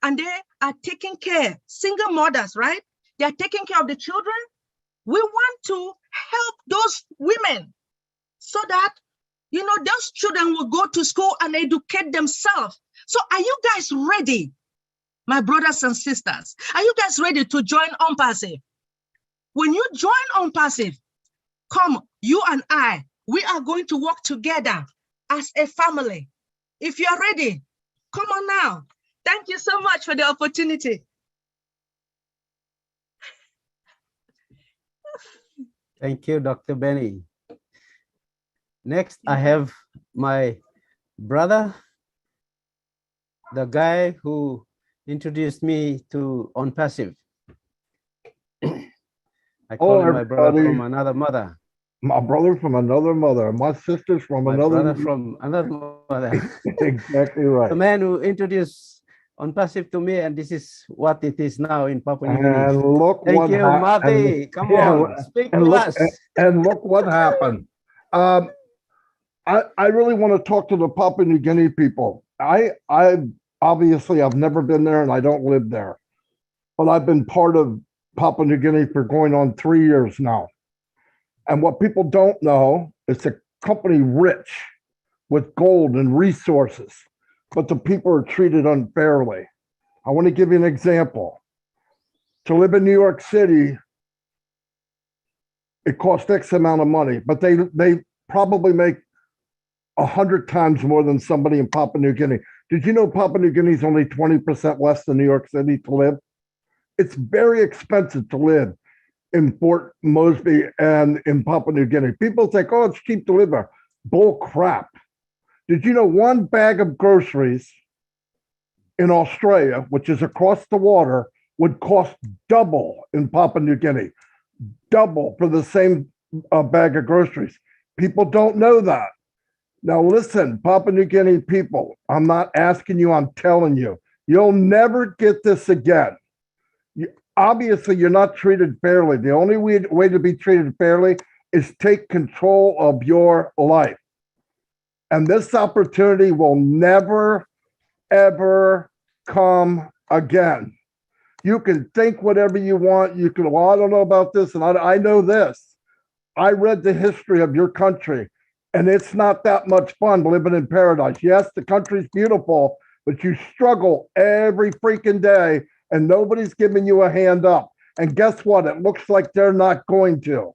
and they are taking care, single mothers, right? They are taking care of the children. We want to help those women so that, you know, those children will go to school and educate themselves. So are you guys ready, my brothers and sisters? Are you guys ready to join ONPASSIVE? When you join ONPASSIVE, come, you and I, we are going to work together as a family. If you are ready, come on now. Thank you so much for the opportunity. Thank you, Dr. Benny. Next, I have my brother, the guy who introduced me to ONPASSIVE. I call him my brother from another mother. My brother from another mother. My sister's from another. Brother from another mother. Exactly right. The man who introduced ONPASSIVE to me, and this is what it is now in Papua New Guinea. And look Thank what you, Mati. Come on, speak to us. And look what happened. I really want to talk to the Papua New Guinea people. I obviously I've never been there and I don't live there, but I've been part of Papua New Guinea for going on 3 years now. And what people don't know, it's a company rich with gold and resources, but the people are treated unfairly. I want to give you an example. To live in New York City, it costs X amount of money, but they probably make 100 times more than somebody in Papua New Guinea. Did you know Papua New Guinea is only 20% less than New York City to live? It's very expensive to live in Fort Mosby and in Papua New Guinea. People think, oh, it's cheap to live there. Bull crap. Did you know one bag of groceries in Australia, which is across the water, would cost double in Papua New Guinea? Double for the same bag of groceries. People don't know that. Now listen, Papua New Guinea people, I'm not asking you, I'm telling you, you'll never get this again. Obviously, you're not treated fairly. The only way to be treated fairly is take control of your life. And this opportunity will never, ever come again. You can think whatever you want. You can, well, I don't know about this, and I know this. I read the history of your country, and it's not that much fun living in paradise. Yes, the country's beautiful, but you struggle every freaking day, and nobody's giving you a hand up. And guess what? It looks like they're not going to.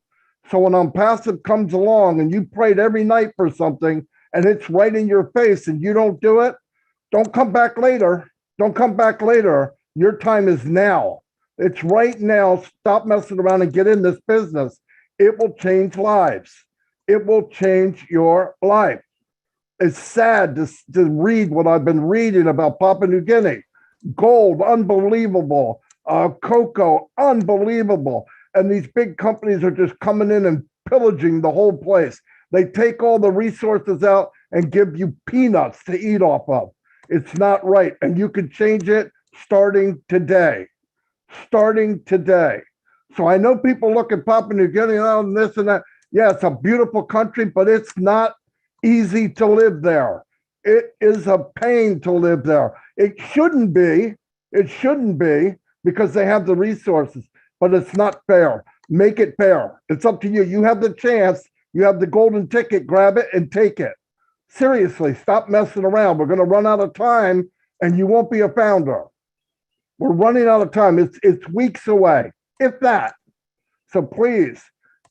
So when ONPASSIVE comes along and you prayed every night for something and it's right in your face and you don't do it, don't come back later. Don't come back later. Your time is now. It's right now. Stop messing around and get in this business. It will change lives. It will change your life. It's sad to read what I've been reading about Papua New Guinea. Gold, unbelievable. Cocoa, unbelievable. And these big companies are just coming in and pillaging the whole place. They take all the resources out and give you peanuts to eat off of. It's not right. And you can change it starting today. Starting today. So I know people look at Papua New Guinea and this and that. Yeah, it's a beautiful country, but it's not easy to live there. It is a pain to live there. It shouldn't be, It shouldn't be because they have the resources, but it's not fair. Make it fair. It's up to you. You have the chance. You have the golden ticket. Grab it and take it. Seriously, stop messing around. We're going to run out of time and you won't be a founder. We're running out of time. It's weeks away, if that. So please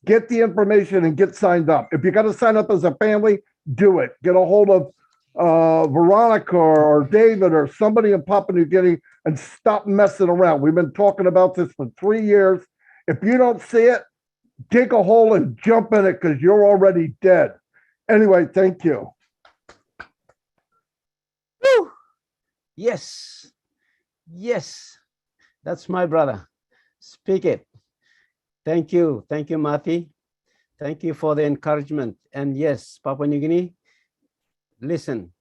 get the information and get signed up. If you got to sign up as a family, do it. Get a hold of Veronica or David or somebody in Papua New Guinea and stop messing around. We've been talking about this for 3 years. If you don't see it, dig a hole and jump in it because you're already dead. Anyway, thank you. Woo! Yes. Yes. That's my brother. Speak it. Thank you. Thank you, Mati. Thank you for the encouragement. And yes, Papua New Guinea, listen.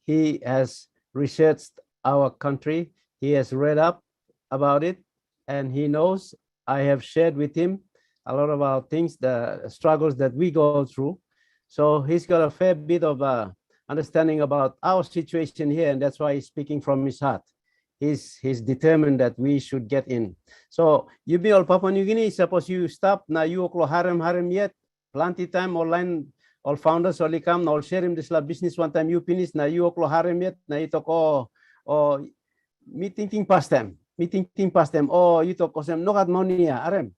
He has researched our country. He has read up about it, and he knows I have shared with him a lot of our things, the struggles that we go through. So he's got a fair bit of understanding about our situation here, and that's why he's speaking from his heart. He's determined that we should get in. So you be all Papua New Guinea, suppose you stop, now you oklo harem yet, plenty time online, all founders all come, all share him this business one time you finish, now you oklo harem yet, now you talk, oh, me thinking past them, oh, you talk, no got money, harem.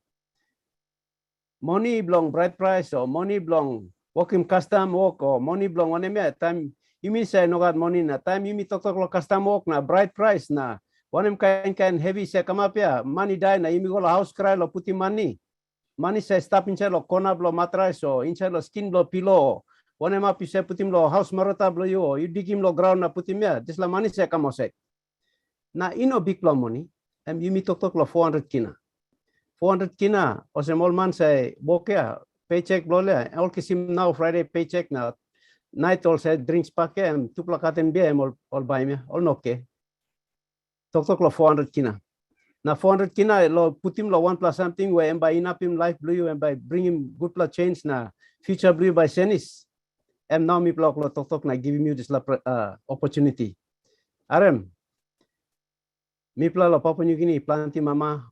Money belong bright price, or money belong working custom work, or money belong one time. You mean say no got money na time you mean talk custom work na bright price na one kind heavy say come up here money die na you go house cry lo puti money say stop inside lo corner blow mattress or inside lo skin blow pillow one up you say put him lo house marota blow you dig him lo ground na put him here this la money say come say na big blow money and you mean talk lo 400 kina or some old man say bokeh paycheck blow le all kisim now Friday paycheck na night all said drinks pack and two plakaten beer all buy me all okay. Talk lo 400 kina. Now 400 kina lo put him lo 1 plus something where and by up him life blue and by bring him good plus change na future blue by senis. And now me block lo talk na giving you this opportunity. Arem. Me pla lo Papua New Guinea planti mama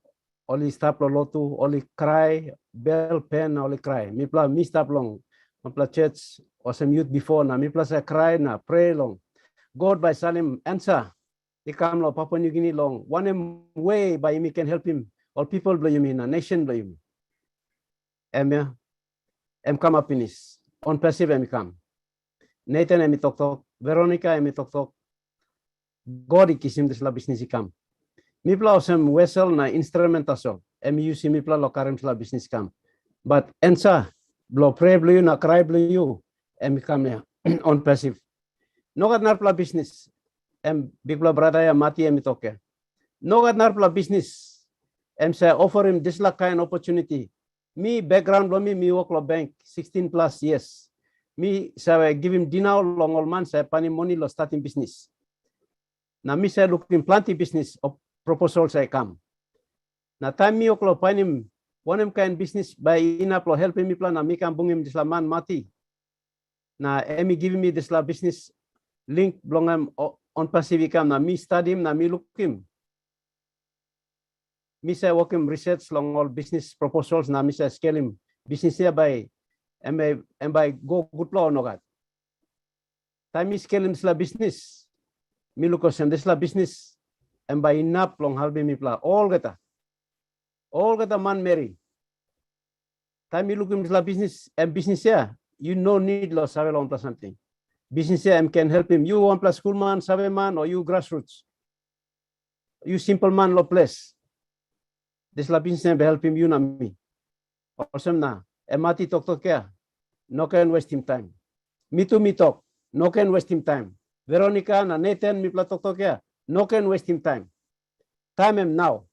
only stop lo lotu only cry bell pen only cry. Me pla me stop long. Me pla church or some youth before na me plus I cry na pray long. God by Salim answer. He come lo Papua New Guinea long. One way by me can help him. All people blow you mean a nation blow you. Em come up in this. ONPASSIVE em come. Nathan em talk. Veronica em talk. God ikisim this la business come. Me pla some vessel na instrumentation. Em use me pla lo current la business come. But answer blow pray blow you na cry blow you. Em come here ONPASSIVE. No got narpla business. Em big brother ya mati em itoke. No got narpla business. Em say offer him this la kind opportunity. Me background lo me work lo bank 16 plus years. Me say give him dinner long old man say pani money lo starting business. Na me say looking plenty business of proposal say come. Na time me oklo pani him one kind business by ina lo help me plan na me can bring him this la man mati. Na emi giving me this la business link belong am ONPASSIVE come na me study him na me look him. Me say work him research long all business proposals na me say scale him business here by and by go good law no got. Time me scale him this la business. Me look him this la business and by enough long halbe me pla all gata man Mary. Time me look him this la business and business here. You no need lo sabe lo plus something. Business here can help him. You 1 plus school man, sabe man, or you grassroots. You simple man lo place. This la business help him you na me. Awesome na. Mati talk here. No can waste him time. Me to me talk. No can waste him time. Veronica na Nathan me pla talk here. No can waste him time. Time him now.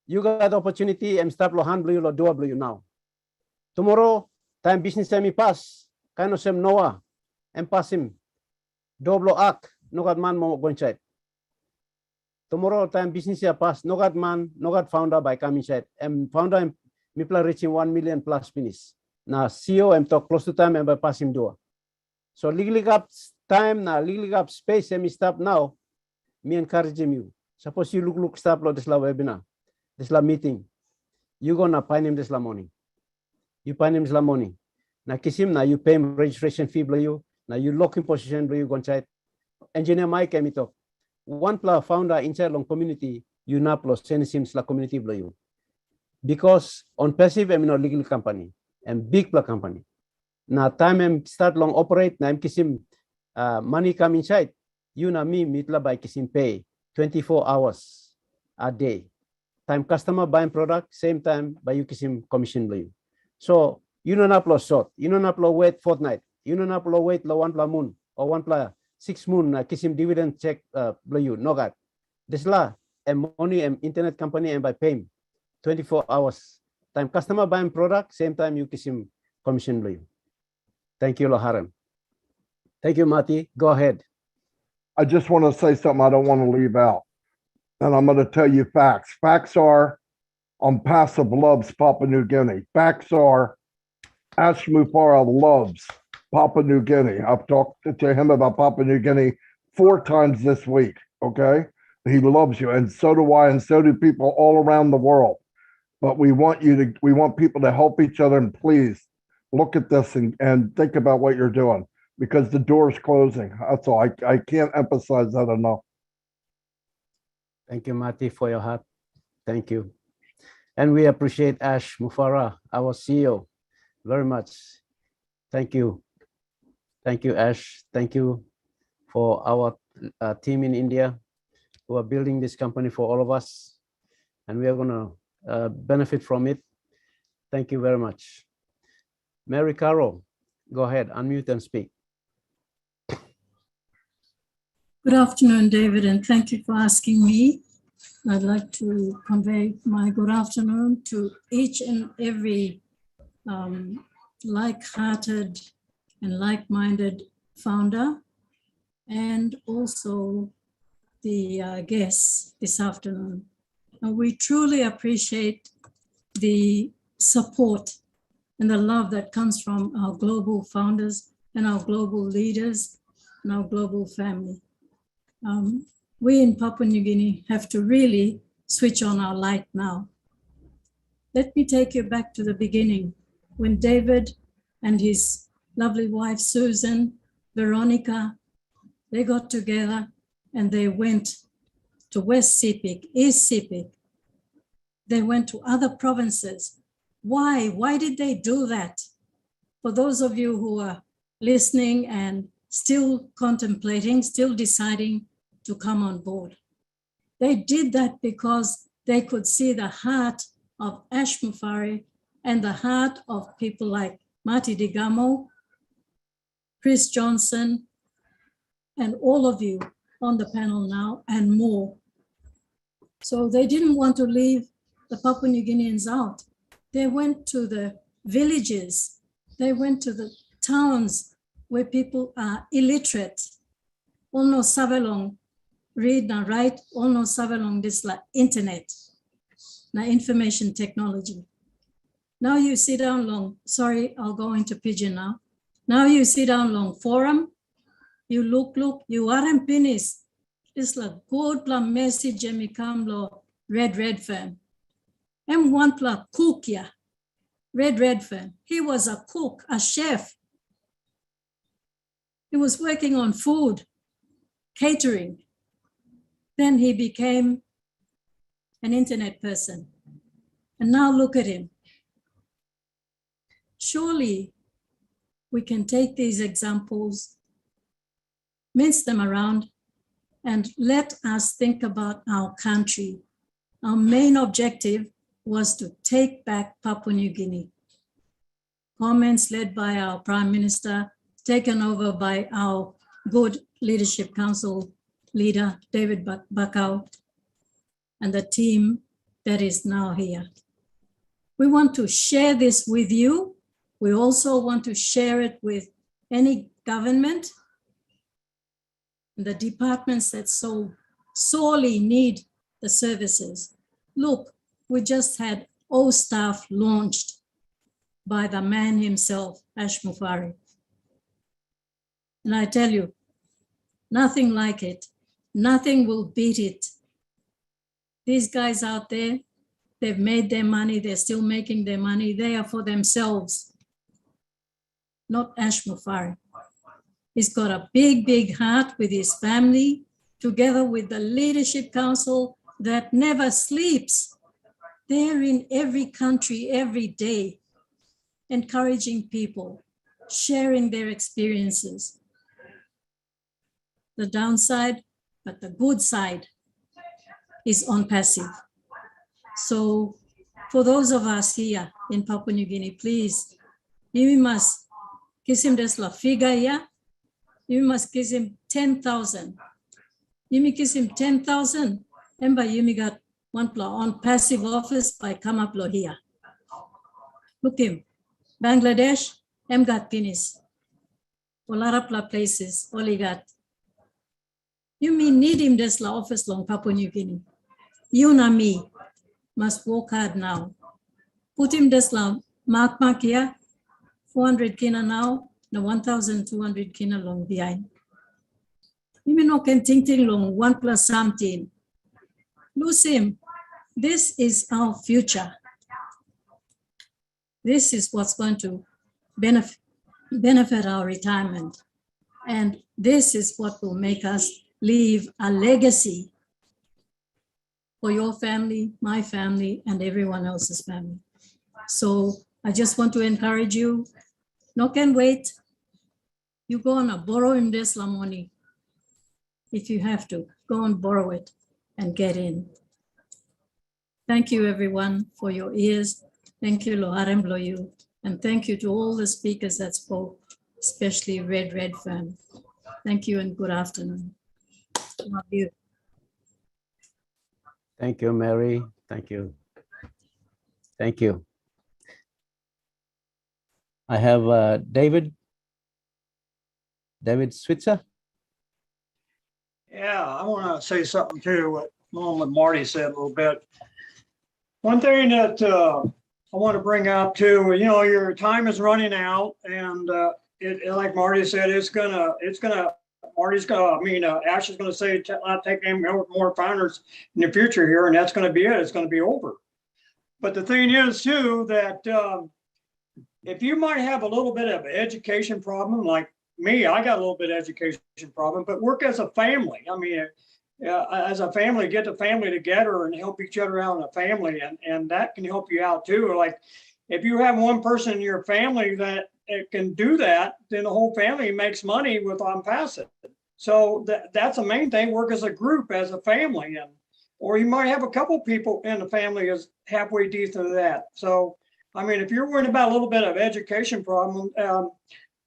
You got opportunity and stop lo hand blue lo do blue now. Tomorrow time business time me pass. Kind of some Noah. And pass him. Doblo ak. No got man mo go inside. Tomorrow time business year pass. No got man. No got founder by come inside. And founder me plan reaching 1 million plus finish. Now CEO am talk close to time and by pass him door. So legally up time now. Legally up space and me stop now. me encourage you. Suppose you look stop lo this la webinar, this la meeting. You gonna find him this la morning. You find him this la morning. Na kisim na you pay him registration fee below you. Now you lock in position below you go inside. Engineer Mike kami talk. One pla founder inside long community, you na plus send sims la community below you. Because ONPASSIVE am not legal company and big pla company. Na time em start long operate na em kisim money come inside. You na me mitla by kisim pay 24 hours a day. Time customer buying product, same time by you kisim commission below you. So you don't upload short, you don't upload wait fortnight, you don't upload wait la one pla moon or one pla 6 moon kisim dividend check below you. No God. This la and money and internet company and by paying 24 hours. Time customer buying product, same time you kisim commission below you. Thank you, Loharan. Thank you, Mati. Go ahead. I just want to say something I don't want to leave out. And I'm going to tell you facts. Facts are ONPASSIVE loves Papua New Guinea. Facts are ASHMUFAREH loves Papua New Guinea. I've talked to him about Papua New Guinea 4 times this week, okay? He loves you, and so do I, and so do people all around the world. But we want people to help each other, and please look at this and think about what you're doing, because the door's closing. That's all. I can't emphasize that enough. Thank you, Mati, for your heart. Thank you. And we appreciate ASHMUFAREH, our CEO, very much. Thank you. Thank you, Ash. Thank you for our team in India who are building this company for all of us. And we are going to benefit from it. Thank you very much. Mary Carroll, go ahead, unmute and speak. Good afternoon, David, and thank you for asking me. I'd like to convey my good afternoon to each and every like-hearted and like-minded founder, and also the guests this afternoon. We truly appreciate the support and the love that comes from our global founders and our global leaders and our global family. We in Papua New Guinea have to really switch on our light now. Let me take you back to the beginning when David and his lovely wife, Susan, Veronica, they got together and they went to West Sepik, East Sepik. They went to other provinces. Why? Why did they do that? For those of you who are listening and still contemplating, still deciding to come on board, they did that because they could see the heart of ASHMUFAREH and the heart of people like Marty Digamo, Chris Johnson, and all of you on the panel now and more. So they didn't want to leave the Papua New Guineans out. They went to the villages, they went to the towns where people are illiterate, all no savelong, read and write, all no savelong this like internet, now information technology. Now you sit down long, sorry, I'll go into pidgin now. Now you sit down long forum, you look, you aren't finished. It's like good plan message and become lo red fan. And one plan cook ya, red fan. He was a cook, a chef. He was working on food, catering. Then he became an internet person. And now look at him. Surely we can take these examples, mince them around, and let us think about our country. Our main objective was to take back Papua New Guinea. Comments led by our Prime Minister, taken over by our good Leadership Council leader, David Bakau, and the team that is now here. We want to share this with you. We also want to share it with any government, the departments that so sorely need the services. Look, we just had O-Staff launched by the man himself, ASHMUFAREH. And I tell you, nothing like it. Nothing will beat it. These guys out there, they've made their money. They're still making their money. They are for themselves, not ASHMUFAREH. He's got a big, big heart with his family, together with the Leadership Council that never sleeps. They're in every country, every day, encouraging people, sharing their experiences. The downside, but the good side is ONPASSIVE. So for those of us here in Papua New Guinea, please, you must kiss him this la figure, yeah? You must kiss him 10,000. You may kiss him 10,000, and by you got one ONPASSIVE office by come up here. Look him, Bangladesh, got Guineas. A lot of places, all he got. You may need him this la office long Papua New Guinea. You and me must work hard now. Put him this la mark here, 400 kina now, the 1,200 kina long behind. You may not can think long 1 plus something. Lose him. This is our future. This is what's going to benefit our retirement. And this is what will make us leave a legacy for your family, my family, and everyone else's family. So I just want to encourage you, no can wait. You go and borrow him this money. If you have to, go and borrow it and get in. Thank you everyone for your ears. Thank you, Loharem Bloyu. And thank you to all the speakers that spoke, especially Red Firm. Thank you and good afternoon. Love you. Thank you, Mary. Thank you. Thank you. I have David Switzer. Yeah, I want to say something too, along with Marty said a little bit. One thing that I want to bring up too, you know, your time is running out, and like Marty said, Ash is going to say, not taking more founders in the future here, and that's going to be it. It's going to be over. But the thing is too, that if you might have a little bit of an education problem, like me, I got a little bit of education problem, but work as a family. I mean, as a family, get the family together and help each other out in a family, and that can help you out too. Like if you have one person in your family that can do that, then the whole family makes money with ONPASSIVE. So that's the main thing, work as a group, as a family. Or you might have a couple people in the family is halfway decent to that. So, I mean, if you're worried about a little bit of education problem,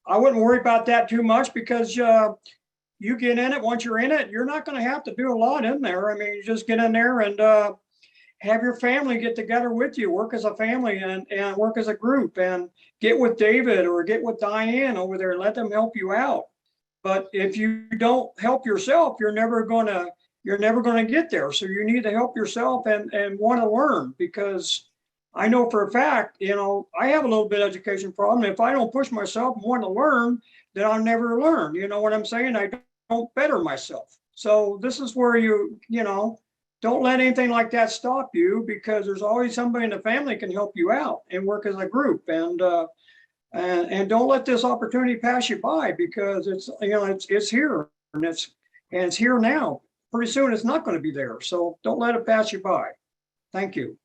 I wouldn't worry about that too much, because you get in it, once you're in it, you're not going to have to do a lot in there. I mean, you just get in there and have your family get together with you, work as a family and work as a group, and get with David or get with Diane over there, let them help you out. But if you don't help yourself, you're never going to get there. So you need to help yourself and want to learn, because I know for a fact, you know, I have a little bit of education problem. If I don't push myself and want to learn, then I'll never learn. You know what I'm saying? I don't better myself. So this is where you know, don't let anything like that stop you, because there's always somebody in the family can help you out and work as a group. And don't let this opportunity pass you by, because it's, you know, it's here and it's here now. Pretty soon it's not going to be there. So don't let it pass you by. Thank you.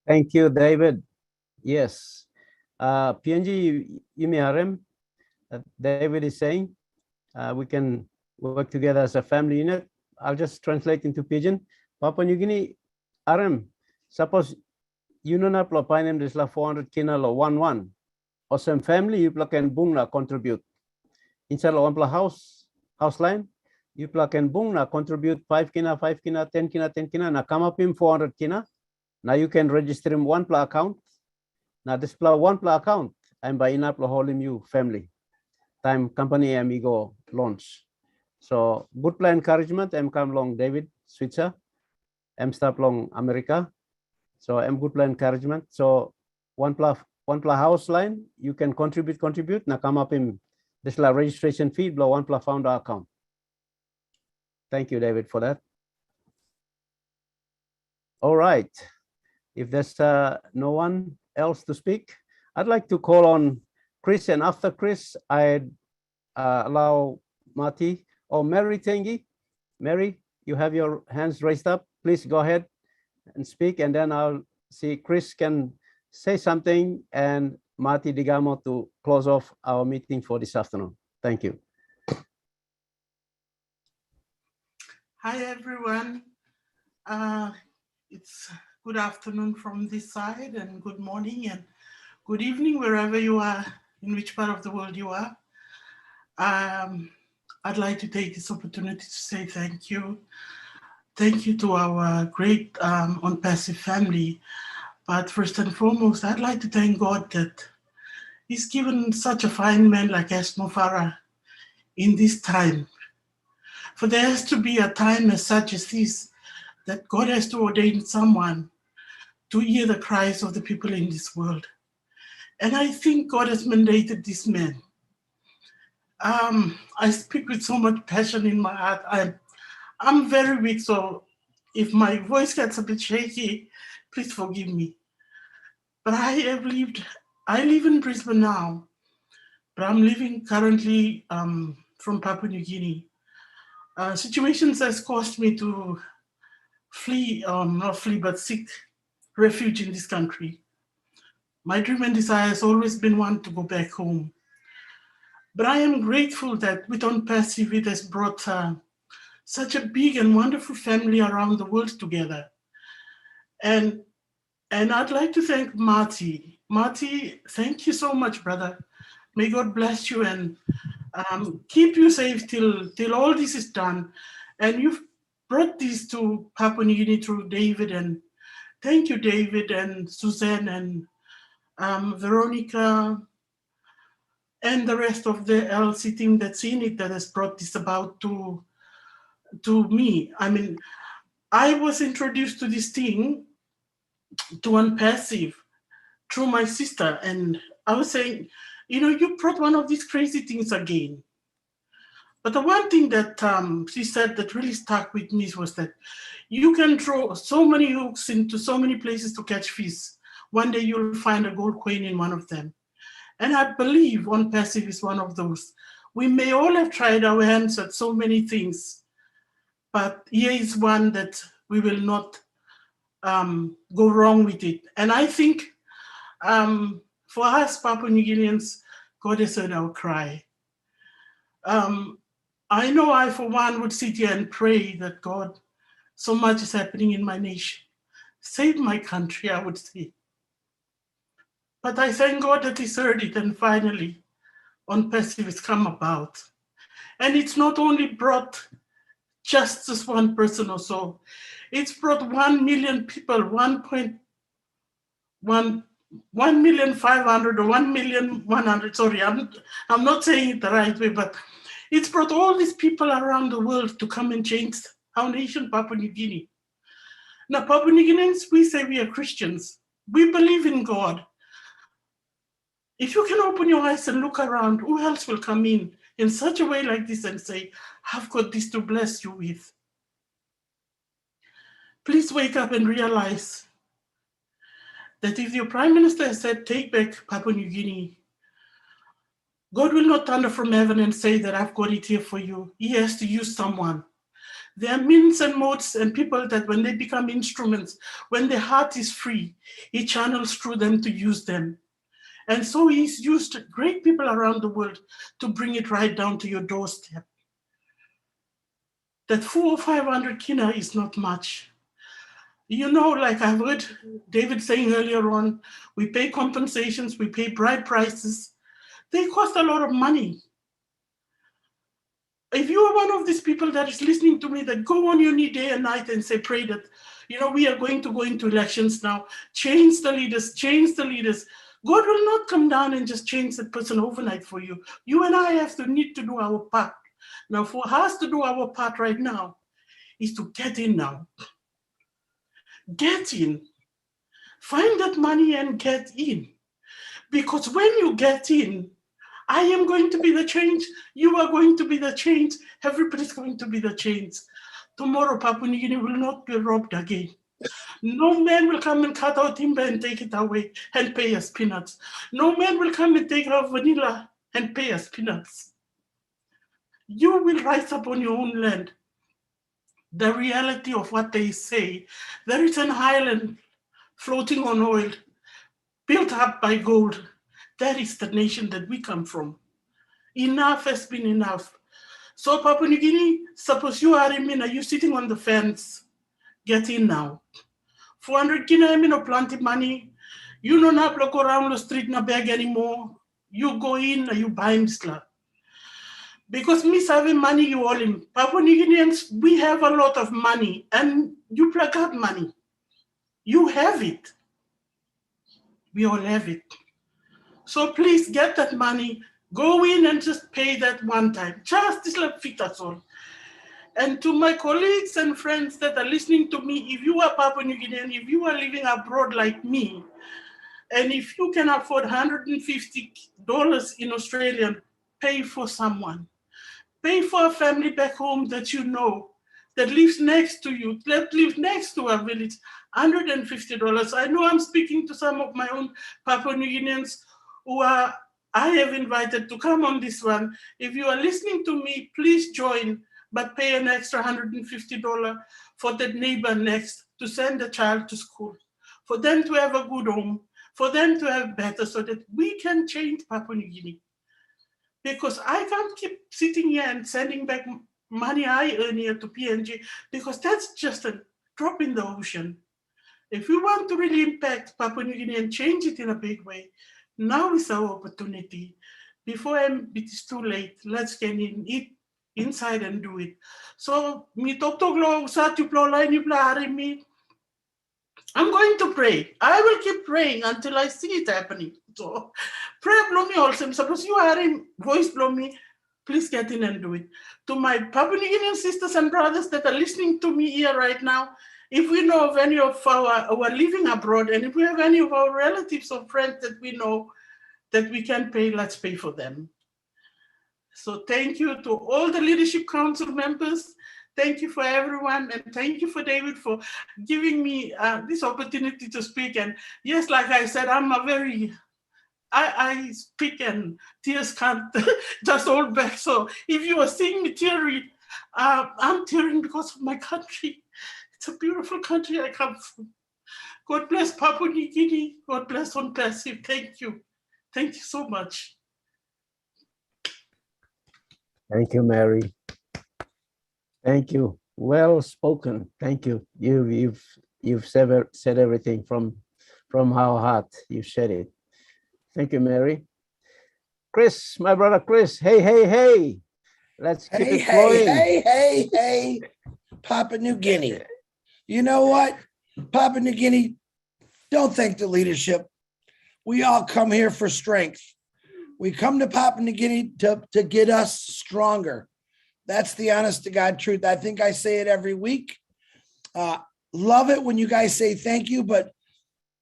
Thank you, David. Yes. PNG Yumiharem, David is saying we can work together as a family unit. I'll just translate into Pidgin. Papua New Guinea, RM, suppose you know na plopainem this la 400 kina lo 1-1. Or some family you can bung na contribute. Inside lo ampla house line, you can bung na contribute 5 kina, 5 kina, 10 kina, 10 kina, na come up in 400 kina. Now you can register in one pla account. Now this pla one pla account, I'm by in up holding you family. Time company amigo launch. So good plan encouragement. I'm come long David Switzer. I'm stop long America. So I'm good plan encouragement. So one pla house line, you can contribute. Now come up in This is la registration fee below OnePlus founder account. Thank you, David, for that. All right. If there's no one else to speak, I'd like to call on Chris, and after Chris, I'd allow Marty or Mary Tengi. Mary, you have your hands raised up. Please go ahead and speak, and then I'll see Chris can say something and Marty Digamo to close off our meeting for this afternoon. Thank you. Hi, everyone. It's good afternoon from this side, and good morning and good evening, wherever you are, in which part of the world you are. I'd like to take this opportunity to say thank you. Thank you to our great ONPASSIVE family. But first and foremost, I'd like to thank God that He's given such a fine man like ASHMUFAREH in this time. For there has to be a time as such as this, that God has to ordain someone to hear the cries of the people in this world. And I think God has mandated this man. I speak with so much passion in my heart. I'm very weak, so if my voice gets a bit shaky, please forgive me. But I live in Brisbane now, but I'm living currently from Papua New Guinea. Situations has caused me to flee, not flee, but seek refuge in this country. My dream and desire has always been one to go back home. But I am grateful that with ONPASSIVE, it has brought such a big and wonderful family around the world together. And I'd like to thank Marty. Marty, thank you so much, brother. May God bless you and keep you safe till all this is done. And you've brought this to Papua New Guinea through David, and thank you, David and Suzanne and Veronica and the rest of the LC team that's in it that has brought this about to me. I mean, I was introduced to this thing, to ONPASSIVE, through my sister, and I was saying, you know, you brought one of these crazy things again. But the one thing that she said that really stuck with me was that you can throw so many hooks into so many places to catch fish. One day you'll find a gold coin in one of them. And I believe ONPASSIVE is one of those. We may all have tried our hands at so many things, but here is one that we will not go wrong with it. And I think for us Papua New Guineans, God has heard our cry. I know I, for one, would sit here and pray that God, so much is happening in my nation. Save my country, I would say. But I thank God that He's heard it, and finally, ONPASSIVE has come about. And it's not only brought just this one person or so. It's brought 1 million people, 1.500 or 1,100,000. Sorry, I'm not saying it the right way, but it's brought all these people around the world to come and change our nation, Papua New Guinea. Now, Papua New Guineans, we say we are Christians. We believe in God. If you can open your eyes and look around, who else will come in such a way like this and say, I've got this to bless you with? Please wake up and realize that if your Prime Minister has said, take back Papua New Guinea, God will not thunder from heaven and say that I've got it here for you. He has to use someone. There are means and modes and people that when they become instruments, when their heart is free, He channels through them to use them. And so He's used great people around the world to bring it right down to your doorstep. That 400 or 500 kina is not much. You know, like I've heard David saying earlier on, we pay compensations, we pay bride prices. They cost a lot of money. If you are one of these people that is listening to me, that go on your knee day and night and say, pray that, you know, we are going to go into elections now, change the leaders, change the leaders. God will not come down and just change that person overnight for you. You and I need to do our part. Now, for us to do our part right now is to get in now. Get in. Find that money and get in. Because when you get in, I am going to be the change. You are going to be the change. Everybody's going to be the change. Tomorrow, Papua New Guinea will not be robbed again. No man will come and cut our timber and take it away and pay us peanuts. No man will come and take our vanilla and pay us peanuts. You will rise up on your own land. The reality of what they say, there is an island floating on oil, built up by gold. That is the nation that we come from. Enough has been enough. So Papua New Guinea, suppose you are in Mina, you sitting on the fence, get in now. 400 Guinea, no plenty money. You don't have to go around the street na beg anymore. You go in and you buy misla. Because me having money, you all in. Papua New Guineans, we have a lot of money and you plug out money. You have it. We all have it. So please get that money, go in and just pay that one time. Just this little fit, that's all. And to my colleagues and friends that are listening to me, if you are Papua New Guinean, if you are living abroad like me, and if you can afford $150 in Australian, pay for someone. Pay for a family back home that you know, that lives next to you, that lives next to a village, $150. I know I'm speaking to some of my own Papua New Guineans who I have invited to come on this one. If you are listening to me, please join, but pay an extra $150 for that neighbor next to send a child to school, for them to have a good home, for them to have better, so that we can change Papua New Guinea. Because I can't keep sitting here and sending back money I earn here to PNG, because that's just a drop in the ocean. If we want to really impact Papua New Guinea and change it in a big way, now is our opportunity. Before it is too late, let's get inside and do it. So, I'm going to pray. I will keep praying until I see it happening. So, pray blow me also. Suppose you are in voice blow me, please get in and do it. To my Papua New Guinean sisters and brothers that are listening to me here right now, if we know of any of our who are living abroad, and if we have any of our relatives or friends that we know that we can pay, let's pay for them. So thank you to all the Leadership Council members. Thank you for everyone, and thank you for David for giving me this opportunity to speak. And yes, like I said, I'm a very, I speak and tears can't just hold back. So if you are seeing me teary, I'm tearing because of my country. It's a beautiful country I come from. God bless Papua New Guinea. God bless ONPASSIVE. Thank you. Thank you so much. Thank you, Mary. Thank you. Well spoken. Thank you. You've said everything from our heart. You said it. Thank you, Mary. Chris, my brother Chris. Hey. Let's keep it going. Hey, Papua New Guinea. You know what? Papua New Guinea, don't thank the leadership. We all come here for strength. We come to Papua New Guinea to get us stronger. That's the honest to God truth. I think I say it every week. Love it when you guys say thank you, but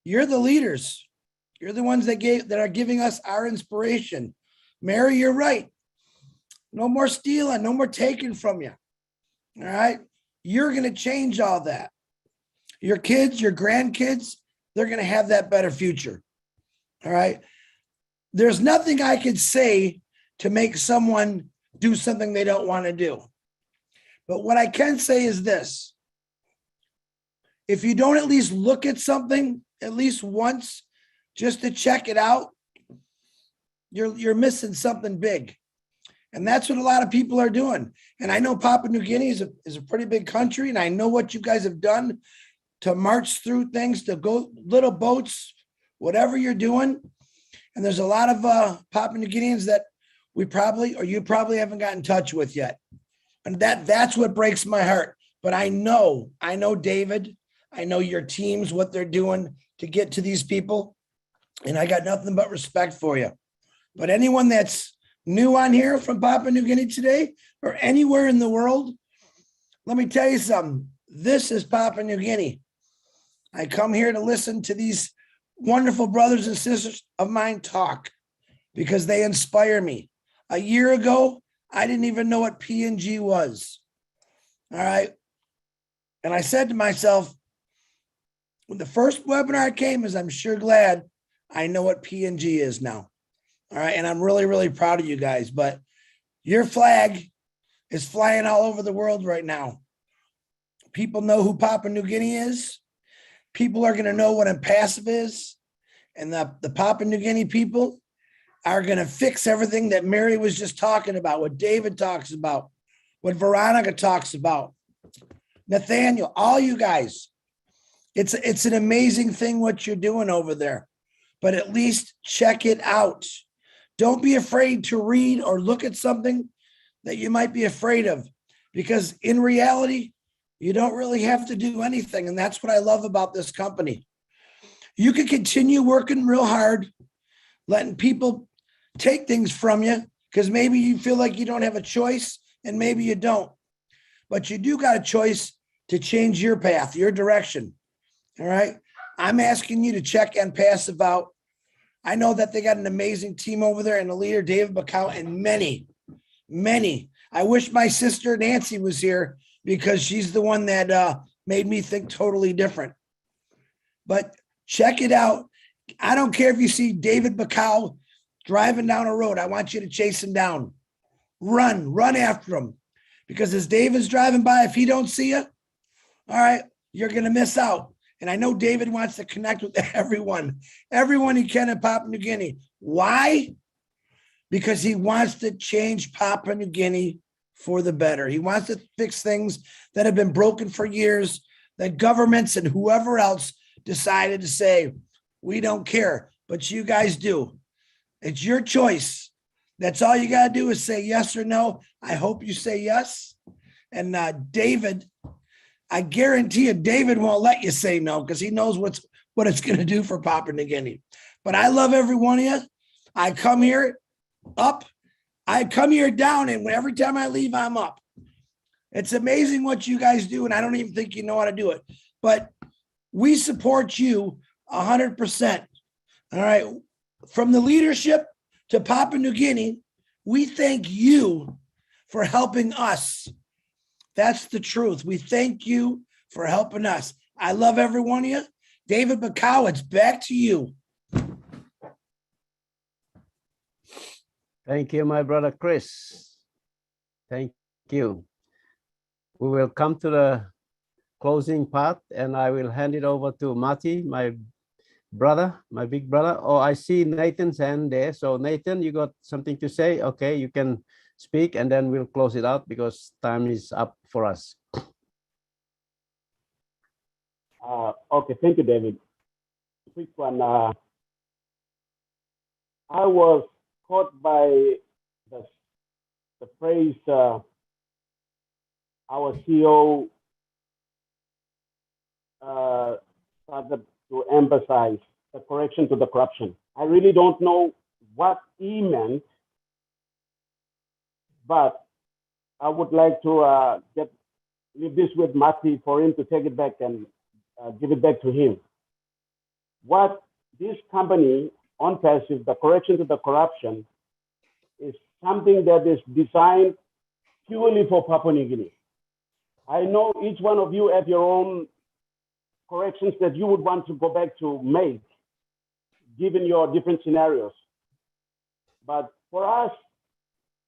you're the leaders. You're the ones that are giving us our inspiration. Mary, you're right. No more stealing, no more taking from you. All right. You're going to change all that. Your kids, your grandkids, they're going to have that better future. All right. There's nothing I could say to make someone do something they don't want to do. But what I can say is this. If you don't at least look at something at least once, just to check it out, you're missing something big. And that's what a lot of people are doing. And I know Papua New Guinea is a pretty big country, and I know what you guys have done to march through things, to go little boats, whatever you're doing. And there's a lot of Papua New Guineans that you probably haven't got in touch with yet. And that's what breaks my heart. But I know David, I know your teams, what they're doing to get to these people. And I got nothing but respect for you. But anyone that's new on here from Papua New Guinea today or anywhere in the world, let me tell you something. This is Papua New Guinea. I come here to listen to these wonderful brothers and sisters of mine talk. because they inspire me. A year ago, I didn't even know what PNG was. All right. And I said to myself, when the first webinar came, is I'm sure glad I know what PNG is now. All right. And I'm really, really proud of you guys. But your flag is flying all over the world right now. People know who Papua New Guinea is. People are going to know what ONPASSIVE is. And the Papua New Guinea people are going to fix everything that Mary was just talking about, what David talks about, what Veronica talks about, Nathaniel, all you guys. It's an amazing thing what you're doing over there, but at least check it out. Don't be afraid to read or look at something that you might be afraid of, because in reality, you don't really have to do anything. And that's what I love about this company. You can continue working real hard, letting people take things from you, because maybe you feel like you don't have a choice and maybe you don't. But you do got a choice to change your path, your direction. All right. I'm asking you to check ONPASSIVE out. I know that they got an amazing team over there and the leader, David Bacau, and many. I wish my sister Nancy was here because she's the one that made me think totally different. But check it out. I don't care if you see David Bacau driving down a road. I want you to chase him down. Run after him. Because as David's driving by, if he don't see you, all right, you're going to miss out. And I know David wants to connect with everyone he can in Papua New Guinea. Why? Because he wants to change Papua New Guinea for the better. He wants to fix things that have been broken for years, that governments and whoever else decided to say, we don't care, but you guys do. It's your choice. That's all you got to do is say yes or no. I hope you say yes. And David, I guarantee you, David won't let you say no because he knows what it's going to do for Papua New Guinea. But I love every one of you. I come here up. I come here down, and every time I leave, I'm up. It's amazing what you guys do, and I don't even think you know how to do it. But we support you 100%. All right. From the leadership to Papua New Guinea, we thank you for helping us. That's the truth. We thank you for helping us. I love every one of you. David Bacau, it's back to you. Thank you, my brother Chris. Thank you. We will come to the closing part, and I will hand it over to Marty, my brother, my big brother. Oh, I see Nathan's hand there. So Nathan, you got something to say? Okay, you can speak, and then we'll close it out because time is up for us. Okay, thank you, David. Quick one. I was caught by the phrase our CEO started to emphasize the correction to the corruption. I really don't know what he meant, but I would like to leave this with Mati for him to take it back and give it back to him. What this company, ONPASSIVE, the correction to the corruption, is something that is designed purely for Papua New Guinea. I know each one of you have your own corrections that you would want to go back to make, given your different scenarios. But for us,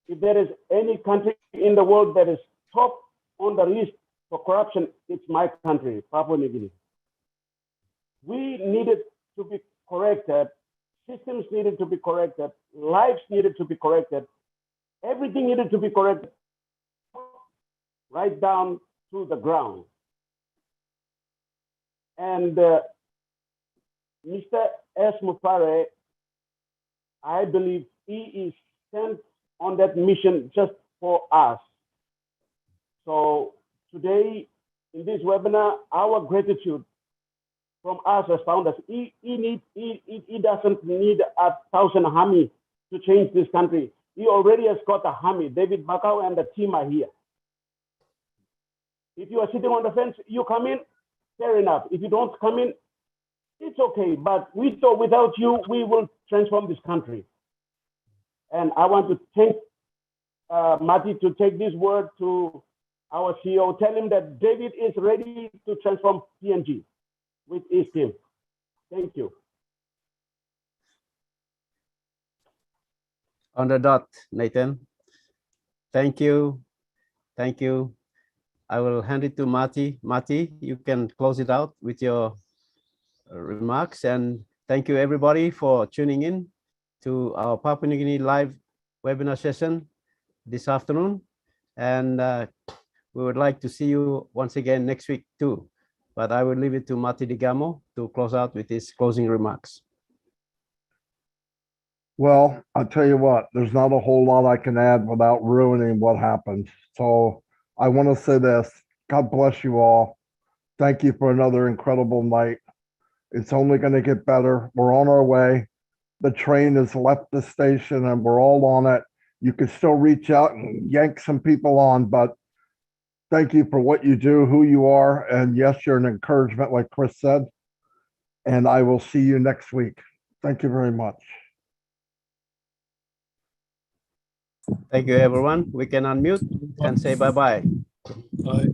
if there is any country in the world that is top on the list for corruption, it's my country, Papua New Guinea. We needed to be corrected. Systems needed to be corrected. Lives needed to be corrected. Everything needed to be corrected right down to the ground. And Mr. ASHMUFAREH, I believe he is sent on that mission just for us. So today, in this webinar, our gratitude from us as founders, he doesn't need 1,000 Hami to change this country. He already has got a Hami. David Bacau and the team are here. If you are sitting on the fence, you come in, fair enough. If you don't come in, it's okay. But we thought without you, we will transform this country. And I want to thank Mati to take this word to our CEO. Tell him that David is ready to transform PNG with his team. Thank you. On the dot, Nathan. Thank you. Thank you. I will hand it to Mati. Mati, you can close it out with your remarks. And thank you everybody for tuning in to our Papua New Guinea live webinar session this afternoon. And we would like to see you once again next week too. But I will leave it to Mati Digamo to close out with his closing remarks. Well, I'll tell you what, there's not a whole lot I can add without ruining what happened. So I want to say this, God bless you all. Thank you for another incredible night. It's only going to get better. We're on our way. The train has left the station and we're all on it. You can still reach out and yank some people on, but thank you for what you do, who you are. And yes, you're an encouragement, like Chris said. And I will see you next week. Thank you very much. Thank you, everyone. We can unmute and say bye-bye. Bye.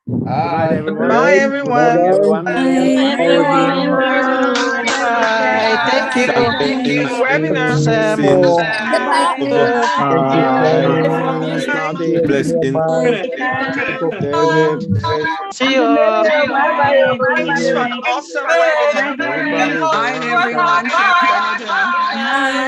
Good night, everyone. Bye, everyone. Bye, everyone. Bye. Thank you. Thank you. Webinar. Samuel. Blessing. See you. Thanks for awesome webinar. Bye, everyone from Canada. Bye.